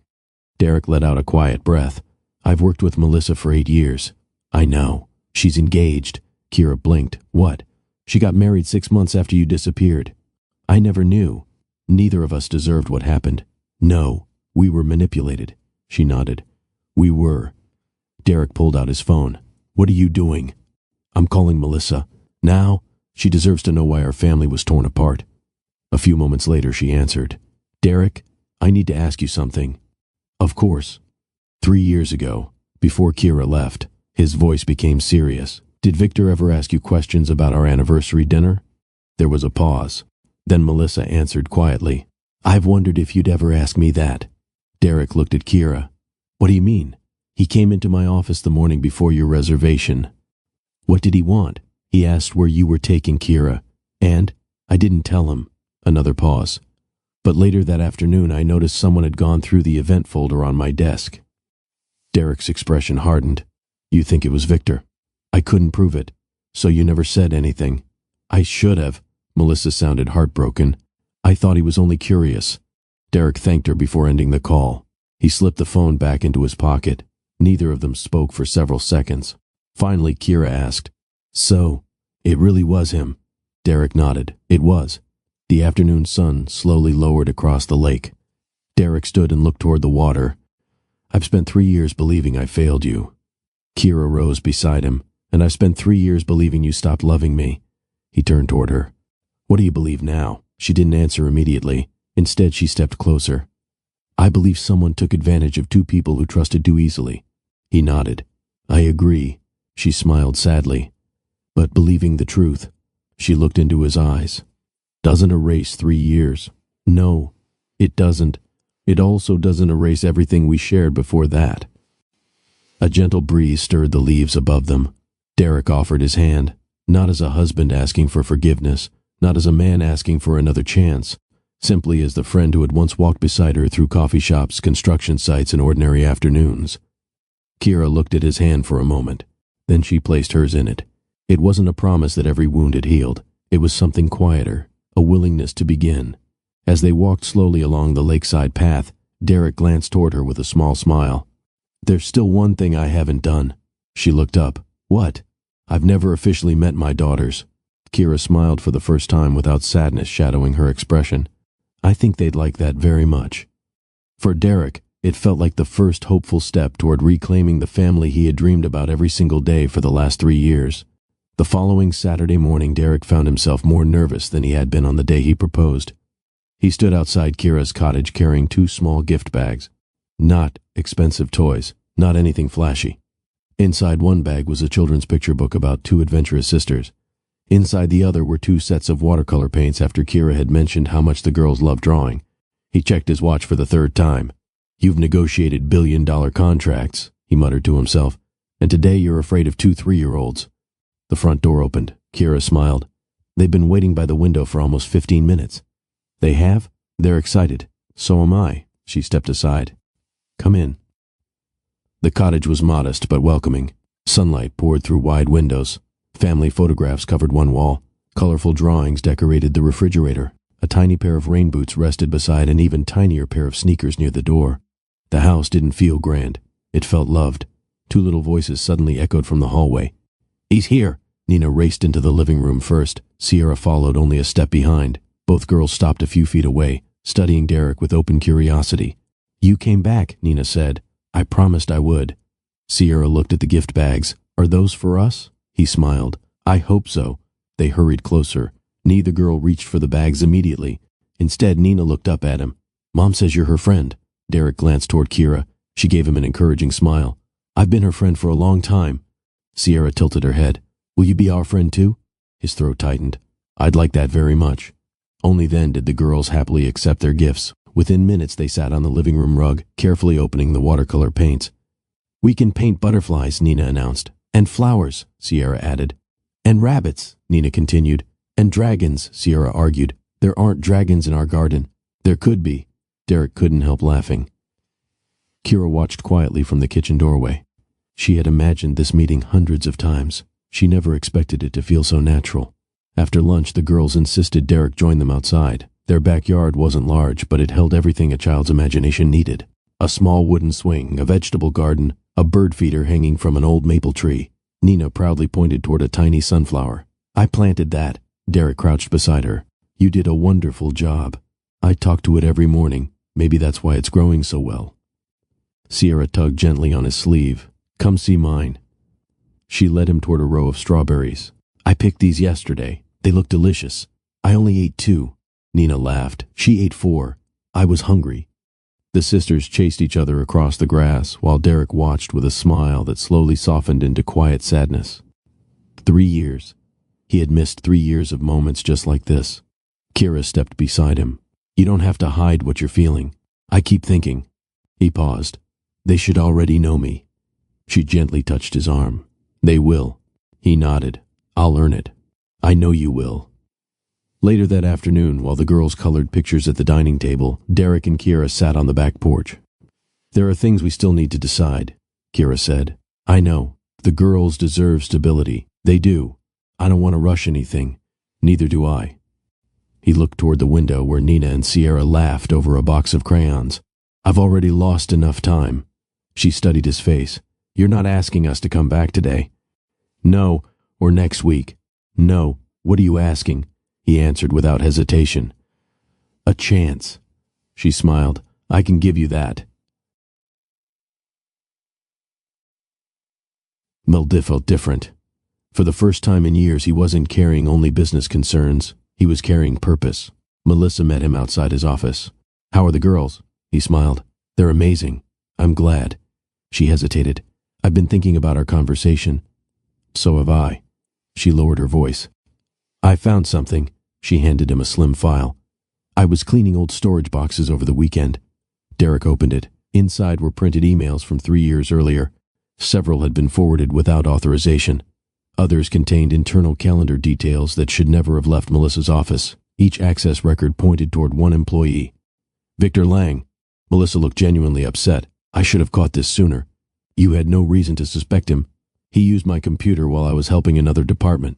Derek let out a quiet breath. I've worked with Melissa for 8 years. I know. She's engaged. Kira blinked. What? She got married 6 months after you disappeared. I never knew. Neither of us deserved what happened. No, we were manipulated. She nodded. We were. Derek pulled out his phone. What are you doing? I'm calling Melissa. Now? She deserves to know why our family was torn apart. A few moments later, she answered. Derek, I need to ask you something. Of course. 3 years ago, before Kira left, his voice became serious. Did Victor ever ask you questions about our anniversary dinner? There was a pause. Then Melissa answered quietly. "I've wondered if you'd ever ask me that." Derek looked at Kira. "What do you mean?" "He came into my office the morning before your reservation." "What did he want?" "He asked where you were taking Kira. And I didn't tell him." Another pause. "But later that afternoon I noticed someone had gone through the event folder on my desk." Derek's expression hardened. "You think it was Victor?" "I couldn't prove it. So you never said anything." "I should have." Melissa sounded heartbroken. "I thought he was only curious." Derek thanked her before ending the call. He slipped the phone back into his pocket. Neither of them spoke for several seconds. Finally, Kira asked, "So, it really was him?" Derek nodded. It was. The afternoon sun slowly lowered across the lake. Derek stood and looked toward the water. "I've spent 3 years believing I failed you." Kira rose beside him. "And I've spent 3 years believing you stopped loving me." He turned toward her. "What do you believe now?" She didn't answer immediately. Instead, she stepped closer. "I believe someone took advantage of 2 people who trusted too easily." He nodded. "I agree." She smiled sadly. "But believing the truth," she looked into his eyes, "doesn't erase 3 years. No, it doesn't. It also doesn't erase everything we shared before that." A gentle breeze stirred the leaves above them. Derek offered his hand, not as a husband asking for forgiveness, not as a man asking for another chance, simply as the friend who had once walked beside her through coffee shops, construction sites, and ordinary afternoons. Kira looked at his hand for a moment. Then she placed hers in it. It wasn't a promise that every wound had healed. It was something quieter, a willingness to begin. As they walked slowly along the lakeside path, Derek glanced toward her with a small smile. "There's still one thing I haven't done." She looked up. "What?" "I've never officially met my daughters." Kira smiled for the first time without sadness shadowing her expression. "I think they'd like that very much." For Derek, it felt like the first hopeful step toward reclaiming the family he had dreamed about every single day for the last 3 years. The following Saturday morning, Derek found himself more nervous than he had been on the day he proposed. He stood outside Kira's cottage carrying 2 small gift bags. Not expensive toys, not anything flashy. Inside one bag was a children's picture book about 2 adventurous sisters. Inside the other were 2 sets of watercolor paints after Kira had mentioned how much the girls loved drawing. He checked his watch for the 3rd time. "You've negotiated billion-dollar contracts," he muttered to himself, "and today you're afraid of 2 3-year-olds. The front door opened. Kira smiled. "They've been waiting by the window for almost 15 minutes. "They have?" "They're excited." "So am I." She stepped aside. "Come in." The cottage was modest but welcoming. Sunlight poured through wide windows. Family photographs covered one wall. Colorful drawings decorated the refrigerator. A tiny pair of rain boots rested beside an even tinier pair of sneakers near the door. The house didn't feel grand. It felt loved. 2 little voices suddenly echoed from the hallway. "He's here!" Nina raced into the living room first. Sierra followed only a step behind. Both girls stopped a few feet away, studying Derek with open curiosity. "You came back," Nina said. "I promised I would." Sierra looked at the gift bags. "Are those for us?" He smiled. "I hope so." They hurried closer. Neither girl reached for the bags immediately. Instead, Nina looked up at him. "Mom says you're her friend." Derek glanced toward Kira. She gave him an encouraging smile. "I've been her friend for a long time." Sierra tilted her head. "Will you be our friend too?" His throat tightened. "I'd like that very much." Only then did the girls happily accept their gifts. Within minutes they sat on the living room rug, carefully opening the watercolor paints. "We can paint butterflies," Nina announced. "And flowers," Sierra added. "And rabbits," Nina continued. "And dragons," Sierra argued. "There aren't dragons in our garden." "There could be." Derek couldn't help laughing. Kira watched quietly from the kitchen doorway. She had imagined this meeting hundreds of times. She never expected it to feel so natural. After lunch, the girls insisted Derek join them outside. Their backyard wasn't large, but it held everything a child's imagination needed. A small wooden swing, a vegetable garden, a bird feeder hanging from an old maple tree. Nina proudly pointed toward a tiny sunflower. "I planted that." Derek crouched beside her. "You did a wonderful job. I talk to it every morning. Maybe that's why it's growing so well." Sierra tugged gently on his sleeve. "Come see mine." She led him toward a row of strawberries. "I picked these yesterday. They look delicious. I only ate 2. Nina laughed. She ate 4. I was hungry. The sisters chased each other across the grass, while Derek watched with a smile that slowly softened into quiet sadness. 3 years. He had missed 3 years of moments just like this. Kira stepped beside him. You don't have to hide what you're feeling. I keep thinking. He paused. They should already know me. She gently touched his arm. They will. He nodded. I'll earn it. I know you will. Later that afternoon, while the girls colored pictures at the dining table, Derek and Kira sat on the back porch. There are things we still need to decide, Kira said. I know. The girls deserve stability. They do. I don't want to rush anything. Neither do I. He looked toward the window where Nina and Sierra laughed over a box of crayons. I've already lost enough time. She studied his face. You're not asking us to come back today. No, or next week. No, what are you asking? He answered without hesitation. A chance. She smiled. I can give you that. Meldi felt different. For the first time in years, he wasn't carrying only business concerns. He was carrying purpose. Melissa met him outside his office. How are the girls? He smiled. They're amazing. I'm glad. She hesitated. I've been thinking about our conversation. So have I. She lowered her voice. I found something. She handed him a slim file. I was cleaning old storage boxes over the weekend. Derek opened it. Inside were printed emails from 3 years earlier. Several had been forwarded without authorization. Others contained internal calendar details that should never have left Melissa's office. Each access record pointed toward one employee. Victor Lang. Melissa looked genuinely upset. I should have caught this sooner. You had no reason to suspect him. He used my computer while I was helping another department.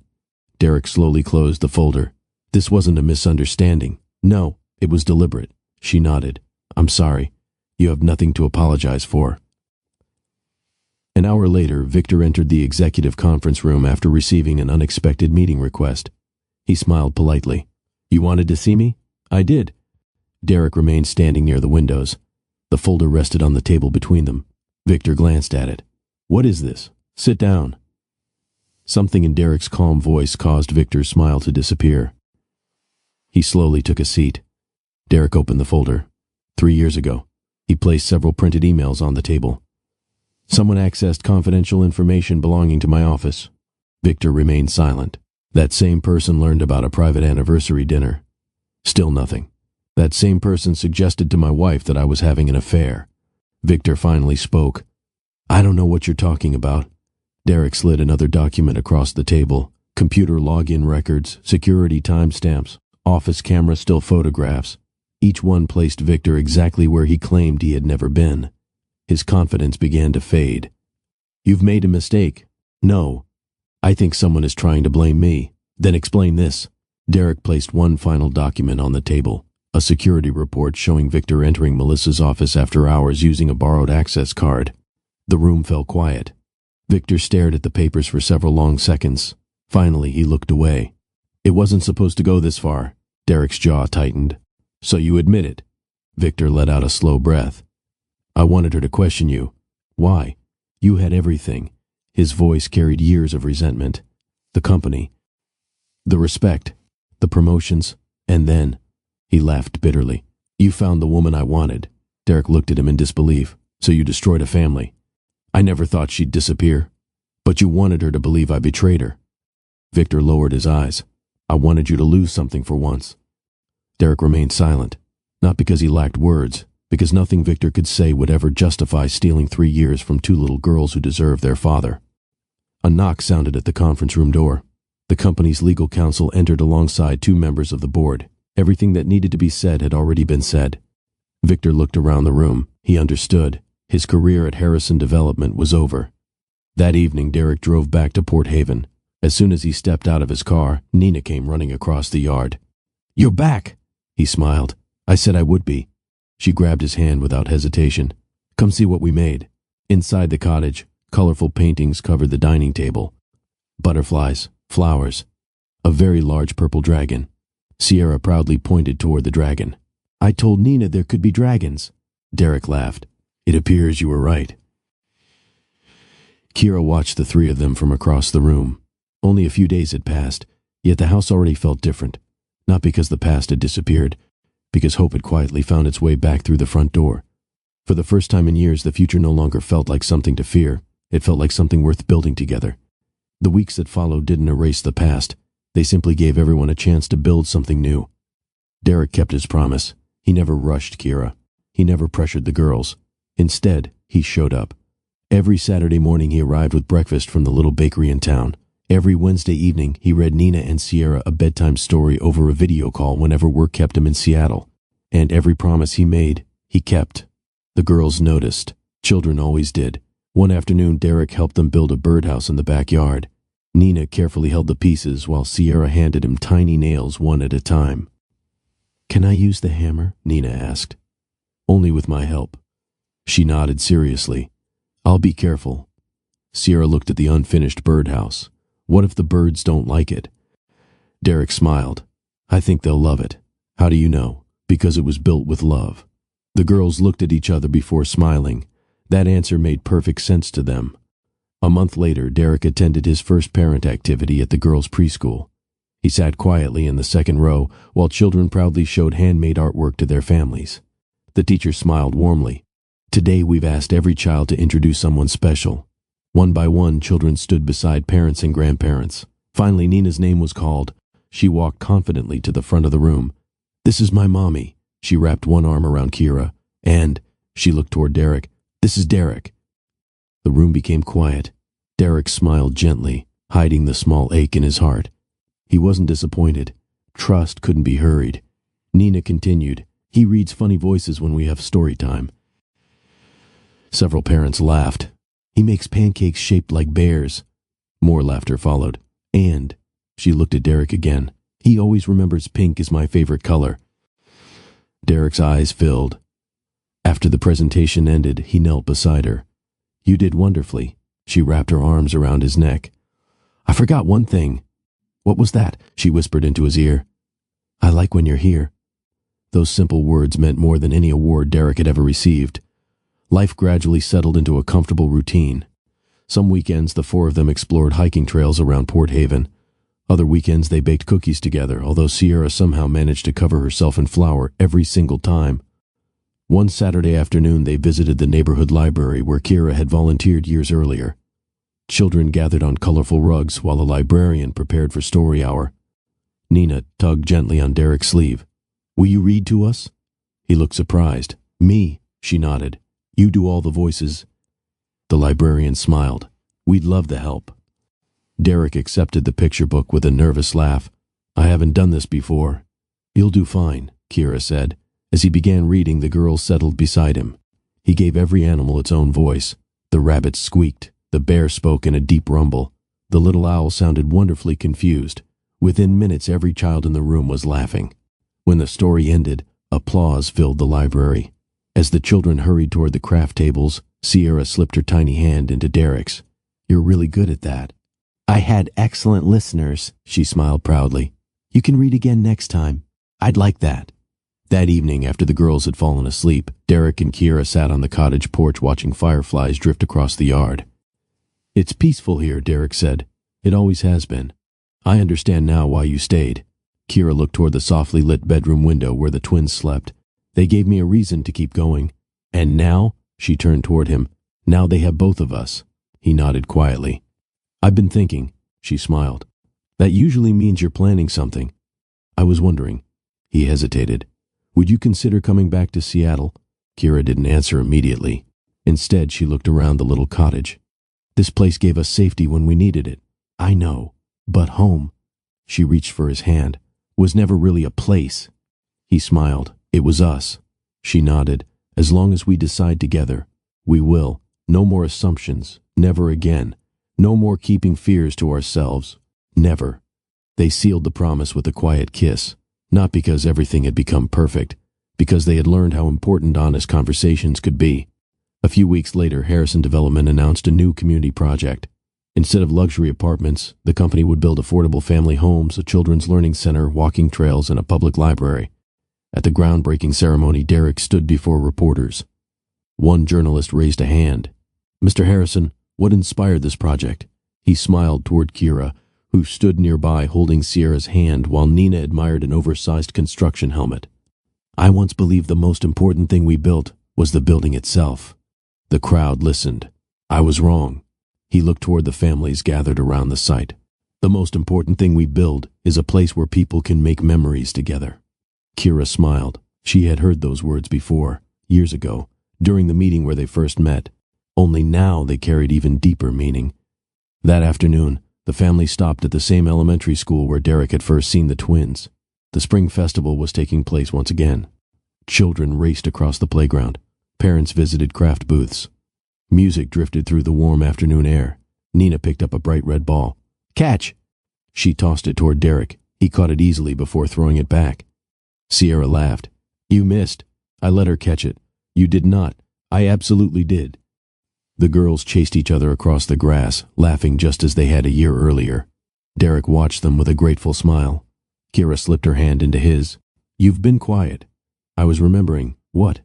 Derek slowly closed the folder. This wasn't a misunderstanding. No, it was deliberate. She nodded. I'm sorry. You have nothing to apologize for. An hour later, Victor entered the executive conference room after receiving an unexpected meeting request. He smiled politely. You wanted to see me? I did. Derek remained standing near the windows. The folder rested on the table between them. Victor glanced at it. What is this? Sit down. Something in Derek's calm voice caused Victor's smile to disappear. He slowly took a seat. Derek opened the folder. 3 years ago, he placed several printed emails on the table. Someone accessed confidential information belonging to my office. Victor remained silent. That same person learned about a private anniversary dinner. Still nothing. That same person suggested to my wife that I was having an affair. Victor finally spoke. I don't know what you're talking about. Derek slid another document across the table. Computer login records, security timestamps, office camera still photographs. Each one placed Victor exactly where he claimed he had never been. His confidence began to fade. You've made a mistake. No. I think someone is trying to blame me. Then explain this. Derek placed one final document on the table. A security report showing Victor entering Melissa's office after hours using a borrowed access card. The room fell quiet. Victor stared at the papers for several long seconds. Finally, he looked away. It wasn't supposed to go this far. Derek's jaw tightened. So you admit it. Victor let out a slow breath. I wanted her to question you. Why? You had everything. His voice carried years of resentment. The company. The respect. The promotions. And then, he laughed bitterly. You found the woman I wanted. Derek looked at him in disbelief. So you destroyed a family. I never thought she'd disappear. But you wanted her to believe I betrayed her. Victor lowered his eyes. I wanted you to lose something for once. Derek remained silent. Not because he lacked words, because nothing Victor could say would ever justify stealing 3 years from 2 little girls who deserved their father. A knock sounded at the conference room door. The company's legal counsel entered alongside 2 members of the board. Everything that needed to be said had already been said. Victor looked around the room. He understood. His career at Harrison Development was over. That evening, Derek drove back to Port Haven. As soon as he stepped out of his car, Nina came running across the yard. You're back, he smiled. I said I would be. She grabbed his hand without hesitation. Come see what we made. Inside the cottage, colorful paintings covered the dining table. Butterflies, flowers, a very large purple dragon. Sierra proudly pointed toward the dragon. I told Nina there could be dragons. Derek laughed. It appears you were right. Kira watched the 3 of them from across the room. Only a few days had passed, yet the house already felt different. Not because the past had disappeared, because hope had quietly found its way back through the front door. For the first time in years, the future no longer felt like something to fear. It felt like something worth building together. The weeks that followed didn't erase the past. They simply gave everyone a chance to build something new. Derek kept his promise. He never rushed Kira. He never pressured the girls. Instead, he showed up. Every Saturday morning he arrived with breakfast from the little bakery in town. Every Wednesday evening he read Nina and Sierra a bedtime story over a video call whenever work kept him in Seattle. And every promise he made, he kept. The girls noticed. Children always did. One afternoon Derek helped them build a birdhouse in the backyard. Nina carefully held the pieces while Sierra handed him tiny nails one at a time. "Can I use the hammer?" Nina asked. "Only with my help." She nodded seriously. "I'll be careful." Sierra looked at the unfinished birdhouse. What if the birds don't like it? Derek smiled. "I think they'll love it." "How do you know?" "Because it was built with love." The girls looked at each other before smiling. That answer made perfect sense to them. A month later, Derek attended his first parent activity at the girls' preschool. He sat quietly in the second row while children proudly showed handmade artwork to their families. The teacher smiled warmly. "Today we've asked every child to introduce someone special." One by one, children stood beside parents and grandparents. Finally, Nina's name was called. She walked confidently to the front of the room. "This is my mommy." She wrapped one arm around Kira. "And," she looked toward Derek, "this is Derek." The room became quiet. Derek smiled gently, hiding the small ache in his heart. He wasn't disappointed. Trust couldn't be hurried. Nina continued, "He reads funny voices when we have story time." Several parents laughed. "He makes pancakes shaped like bears." More laughter followed. "And," she looked at Derek again, "he always remembers pink is my favorite color." Derek's eyes filled. After the presentation ended, he knelt beside her. "You did wonderfully." She wrapped her arms around his neck. "I forgot one thing." "What was that?" she whispered into his ear. "I like when you're here." Those simple words meant more than any award Derek had ever received. Life gradually settled into a comfortable routine. Some weekends, the four of them explored hiking trails around Port Haven. Other weekends, they baked cookies together, although Sierra somehow managed to cover herself in flour every single time. One Saturday afternoon, they visited the neighborhood library where Kira had volunteered years earlier. Children gathered on colorful rugs while the librarian prepared for story hour. Nina tugged gently on Derek's sleeve. "Will you read to us?" He looked surprised. "Me," she nodded. "You do all the voices." The librarian smiled. "We'd love the help." Derek accepted the picture book with a nervous laugh. "I haven't done this before." "You'll do fine," Kira said. As he began reading, the girls settled beside him. He gave every animal its own voice. The rabbit squeaked. The bear spoke in a deep rumble. The little owl sounded wonderfully confused. Within minutes, every child in the room was laughing. When the story ended, applause filled the library. As the children hurried toward the craft tables, Sierra slipped her tiny hand into Derek's. "You're really good at that." "I had excellent listeners," she smiled proudly. "You can read again next time." "I'd like that." That evening, after the girls had fallen asleep, Derek and Kira sat on the cottage porch watching fireflies drift across the yard. "It's peaceful here," Derek said. "It always has been. I understand now why you stayed." Kira looked toward the softly lit bedroom window where the twins slept. "They gave me a reason to keep going. And now," she turned toward him, "now they have both of us." He nodded quietly. "I've been thinking," she smiled. "That usually means you're planning something. I was wondering." He hesitated. "Would you consider coming back to Seattle?" Kira didn't answer immediately. Instead, she looked around the little cottage. "This place gave us safety when we needed it." "I know, but home," she reached for his hand, "was never really a place." He smiled. "It was us." She nodded. "As long as we decide together, we will. No more assumptions. Never again. No more keeping fears to ourselves. Never." They sealed the promise with a quiet kiss, not because everything had become perfect, because they had learned how important honest conversations could be. A few weeks later, Harrison Development announced a new community project. Instead of luxury apartments, the company would build affordable family homes, a children's learning center, walking trails, and a public library. At the groundbreaking ceremony, Derek stood before reporters. One journalist raised a hand. "Mr. Harrison, what inspired this project?" He smiled toward Kira, who stood nearby holding Sierra's hand while Nina admired an oversized construction helmet. "I once believed the most important thing we built was the building itself." The crowd listened. "I was wrong." He looked toward the families gathered around the site. The most important thing we build is a place where people can make memories together." Kira smiled. She had heard those words before, years ago, during the meeting where they first met. Only now they carried even deeper meaning. That afternoon, the family stopped at the same elementary school where Derek had first seen the twins. The spring festival was taking place once again. Children raced across the playground. Parents visited craft booths. Music drifted through the warm afternoon air. Nina picked up a bright red ball. "Catch!" She tossed it toward Derek. He caught it easily before throwing it back. Sierra laughed. "You missed. I let her catch it. You did not. I absolutely did." The girls chased each other across the grass, laughing just as they had a year earlier. Derek watched them with a grateful smile. Kira slipped her hand into his. "You've been quiet." "I was remembering." "What?"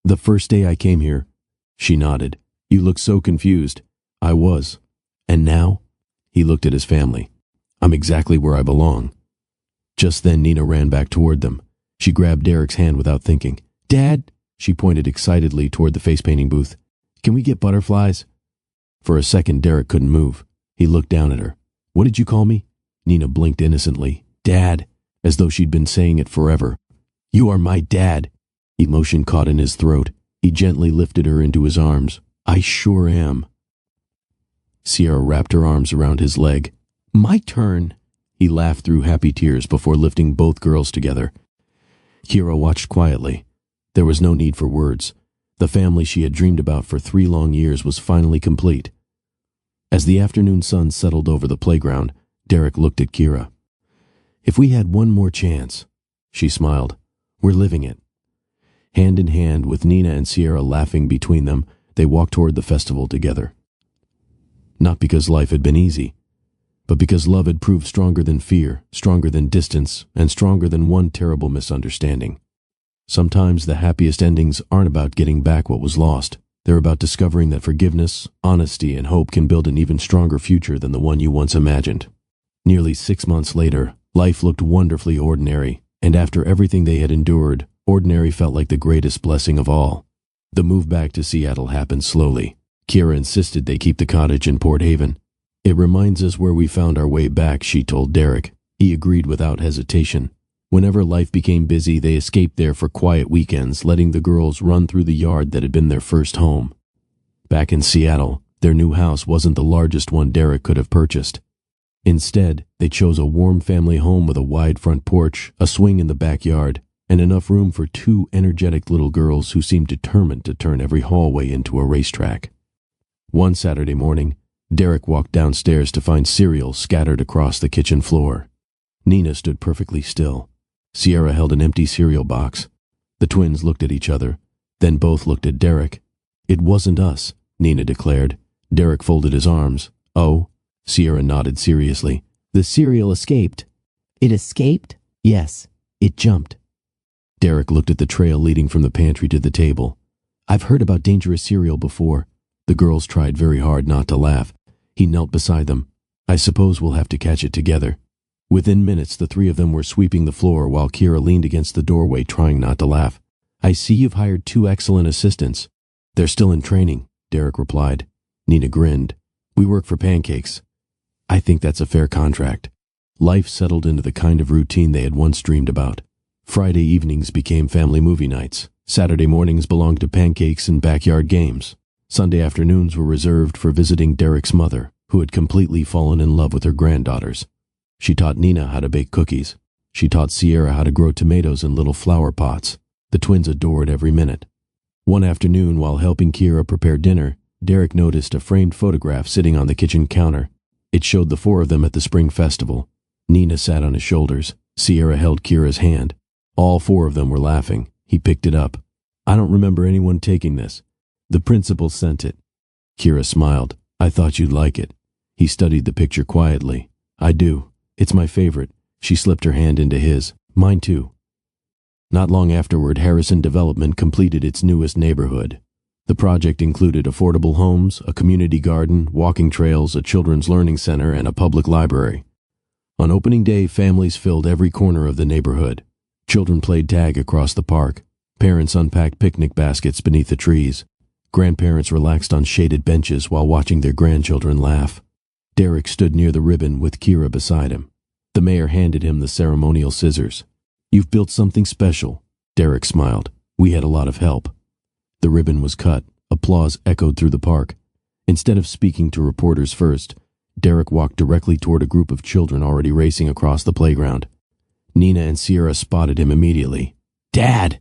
"The first day I came here." She nodded. "You look so confused." "I was." "And now?" He looked at his family. "I'm exactly where I belong." Just then Nina ran back toward them. She grabbed Derek's hand without thinking. "Dad!" She pointed excitedly toward the face painting booth. "Can we get butterflies?" For a second Derek couldn't move. He looked down at her. "What did you call me?" Nina blinked innocently. "Dad," as though she'd been saying it forever. "You are my dad." Emotion caught in his throat. He gently lifted her into his arms. "I sure am." Sierra wrapped her arms around his leg. "My turn." He laughed through happy tears before lifting both girls together. Kira watched quietly. There was no need for words. The family she had dreamed about for 3 long years was finally complete. As the afternoon sun settled over the playground, Derek looked at Kira. "If we had one more chance," she smiled. "We're living it." Hand in hand, with Nina and Sierra laughing between them, they walked toward the festival together. Not because life had been easy, but because love had proved stronger than fear, stronger than distance, and stronger than one terrible misunderstanding. Sometimes the happiest endings aren't about getting back what was lost. They're about discovering that forgiveness, honesty, and hope can build an even stronger future than the one you once imagined. Nearly 6 months later, life looked wonderfully ordinary, and after everything they had endured, ordinary felt like the greatest blessing of all. The move back to Seattle happened slowly. Kira insisted they keep the cottage in Port Haven. "It reminds us where we found our way back," she told Derek. He agreed without hesitation. Whenever life became busy, they escaped there for quiet weekends, letting the girls run through the yard that had been their first home. Back in Seattle, their new house wasn't the largest one Derek could have purchased. Instead, they chose a warm family home with a wide front porch, a swing in the backyard, and enough room for 2 energetic little girls who seemed determined to turn every hallway into a racetrack. One Saturday morning, Derek walked downstairs to find cereal scattered across the kitchen floor. Nina stood perfectly still. Sierra held an empty cereal box. The twins looked at each other, then both looked at Derek. "It wasn't us," Nina declared. Derek folded his arms. "Oh?" Sierra nodded seriously. "The cereal escaped." "It escaped?" "Yes, it jumped." Derek looked at the trail leading from the pantry to the table. "I've heard about dangerous cereal before." The girls tried very hard not to laugh. He knelt beside them. "I suppose we'll have to catch it together." Within minutes, the 3 of them were sweeping the floor while Kira leaned against the doorway trying not to laugh. "I see you've hired 2 excellent assistants." "They're still in training," Derek replied. Nina grinned. "We work for pancakes." "I think that's a fair contract." Life settled into the kind of routine they had once dreamed about. Friday evenings became family movie nights. Saturday mornings belonged to pancakes and backyard games. Sunday afternoons were reserved for visiting Derek's mother, who had completely fallen in love with her granddaughters. She taught Nina how to bake cookies. She taught Sierra how to grow tomatoes in little flower pots. The twins adored every minute. One afternoon, while helping Kira prepare dinner, Derek noticed a framed photograph sitting on the kitchen counter. It showed the 4 of them at the spring festival. Nina sat on his shoulders. Sierra held Kira's hand. All 4 of them were laughing. He picked it up. "I don't remember anyone taking this. The principal sent it." Kira smiled. "I thought you'd like it." He studied the picture quietly. "I do. It's my favorite." She slipped her hand into his. "Mine too." Not long afterward, Harrison Development completed its newest neighborhood. The project included affordable homes, a community garden, walking trails, a children's learning center, and a public library. On opening day, families filled every corner of the neighborhood. Children played tag across the park. Parents unpacked picnic baskets beneath the trees. Grandparents relaxed on shaded benches while watching their grandchildren laugh. Derek stood near the ribbon with Kira beside him. The mayor handed him the ceremonial scissors. "You've built something special." Derek smiled. "We had a lot of help." The ribbon was cut. Applause echoed through the park. Instead of speaking to reporters first, Derek walked directly toward a group of children already racing across the playground. Nina and Sierra spotted him immediately. "Dad!"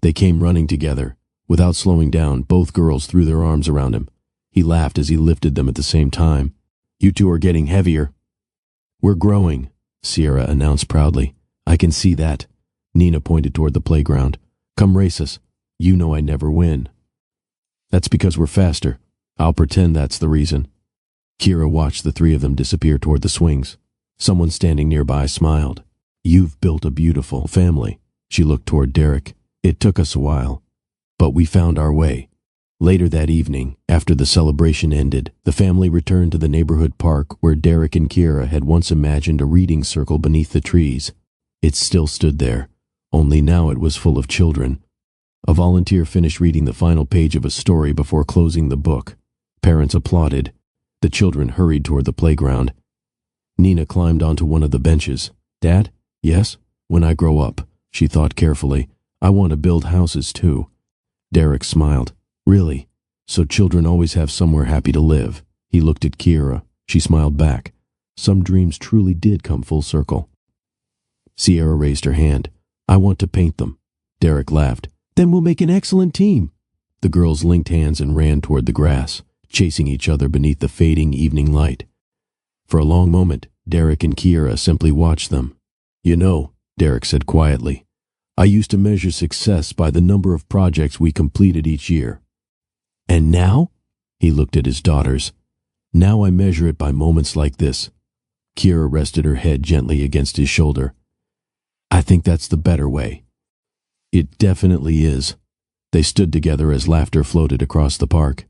They came running together. Without slowing down, both girls threw their arms around him. He laughed as he lifted them at the same time. "You two are getting heavier." "We're growing," Sierra announced proudly. "I can see that." Nina pointed toward the playground. "Come race us. You know I never win." "That's because we're faster. I'll pretend that's the reason." Kira watched the three of them disappear toward the swings. Someone standing nearby smiled. "You've built a beautiful family." She looked toward Derek. "It took us a while, but we found our way." Later that evening, after the celebration ended, the family returned to the neighborhood park where Derek and Kira had once imagined a reading circle beneath the trees. It still stood there, only now it was full of children. A volunteer finished reading the final page of a story before closing the book. Parents applauded. The children hurried toward the playground. Nina climbed onto one of the benches. "Dad?" "Yes? When I grow up," she thought carefully, "I want to build houses too." Derek smiled. "Really? So children always have somewhere happy to live." He looked at Kira. She smiled back. Some dreams truly did come full circle. Sierra raised her hand. "I want to paint them." Derek laughed. "Then we'll make an excellent team." The girls linked hands and ran toward the grass, chasing each other beneath the fading evening light. For a long moment, Derek and Kira simply watched them. "You know," Derek said quietly, "I used to measure success by the number of projects we completed each year. And now?" He looked at his daughters. "Now I measure it by moments like this." Kira rested her head gently against his shoulder. "I think that's the better way." "It definitely is." They stood together as laughter floated across the park.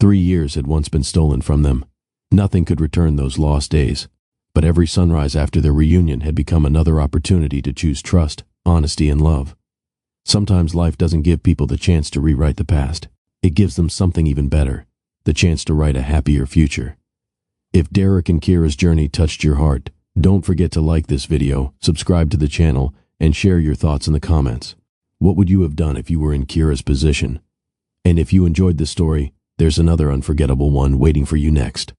3 years had once been stolen from them. Nothing could return those lost days. But every sunrise after their reunion had become another opportunity to choose trust, honesty, and love. Sometimes life doesn't give people the chance to rewrite the past. It gives them something even better, the chance to write a happier future. If Derek and Kira's journey touched your heart, don't forget to like this video, subscribe to the channel, and share your thoughts in the comments. What would you have done if you were in Kira's position? And if you enjoyed this story, there's another unforgettable one waiting for you next.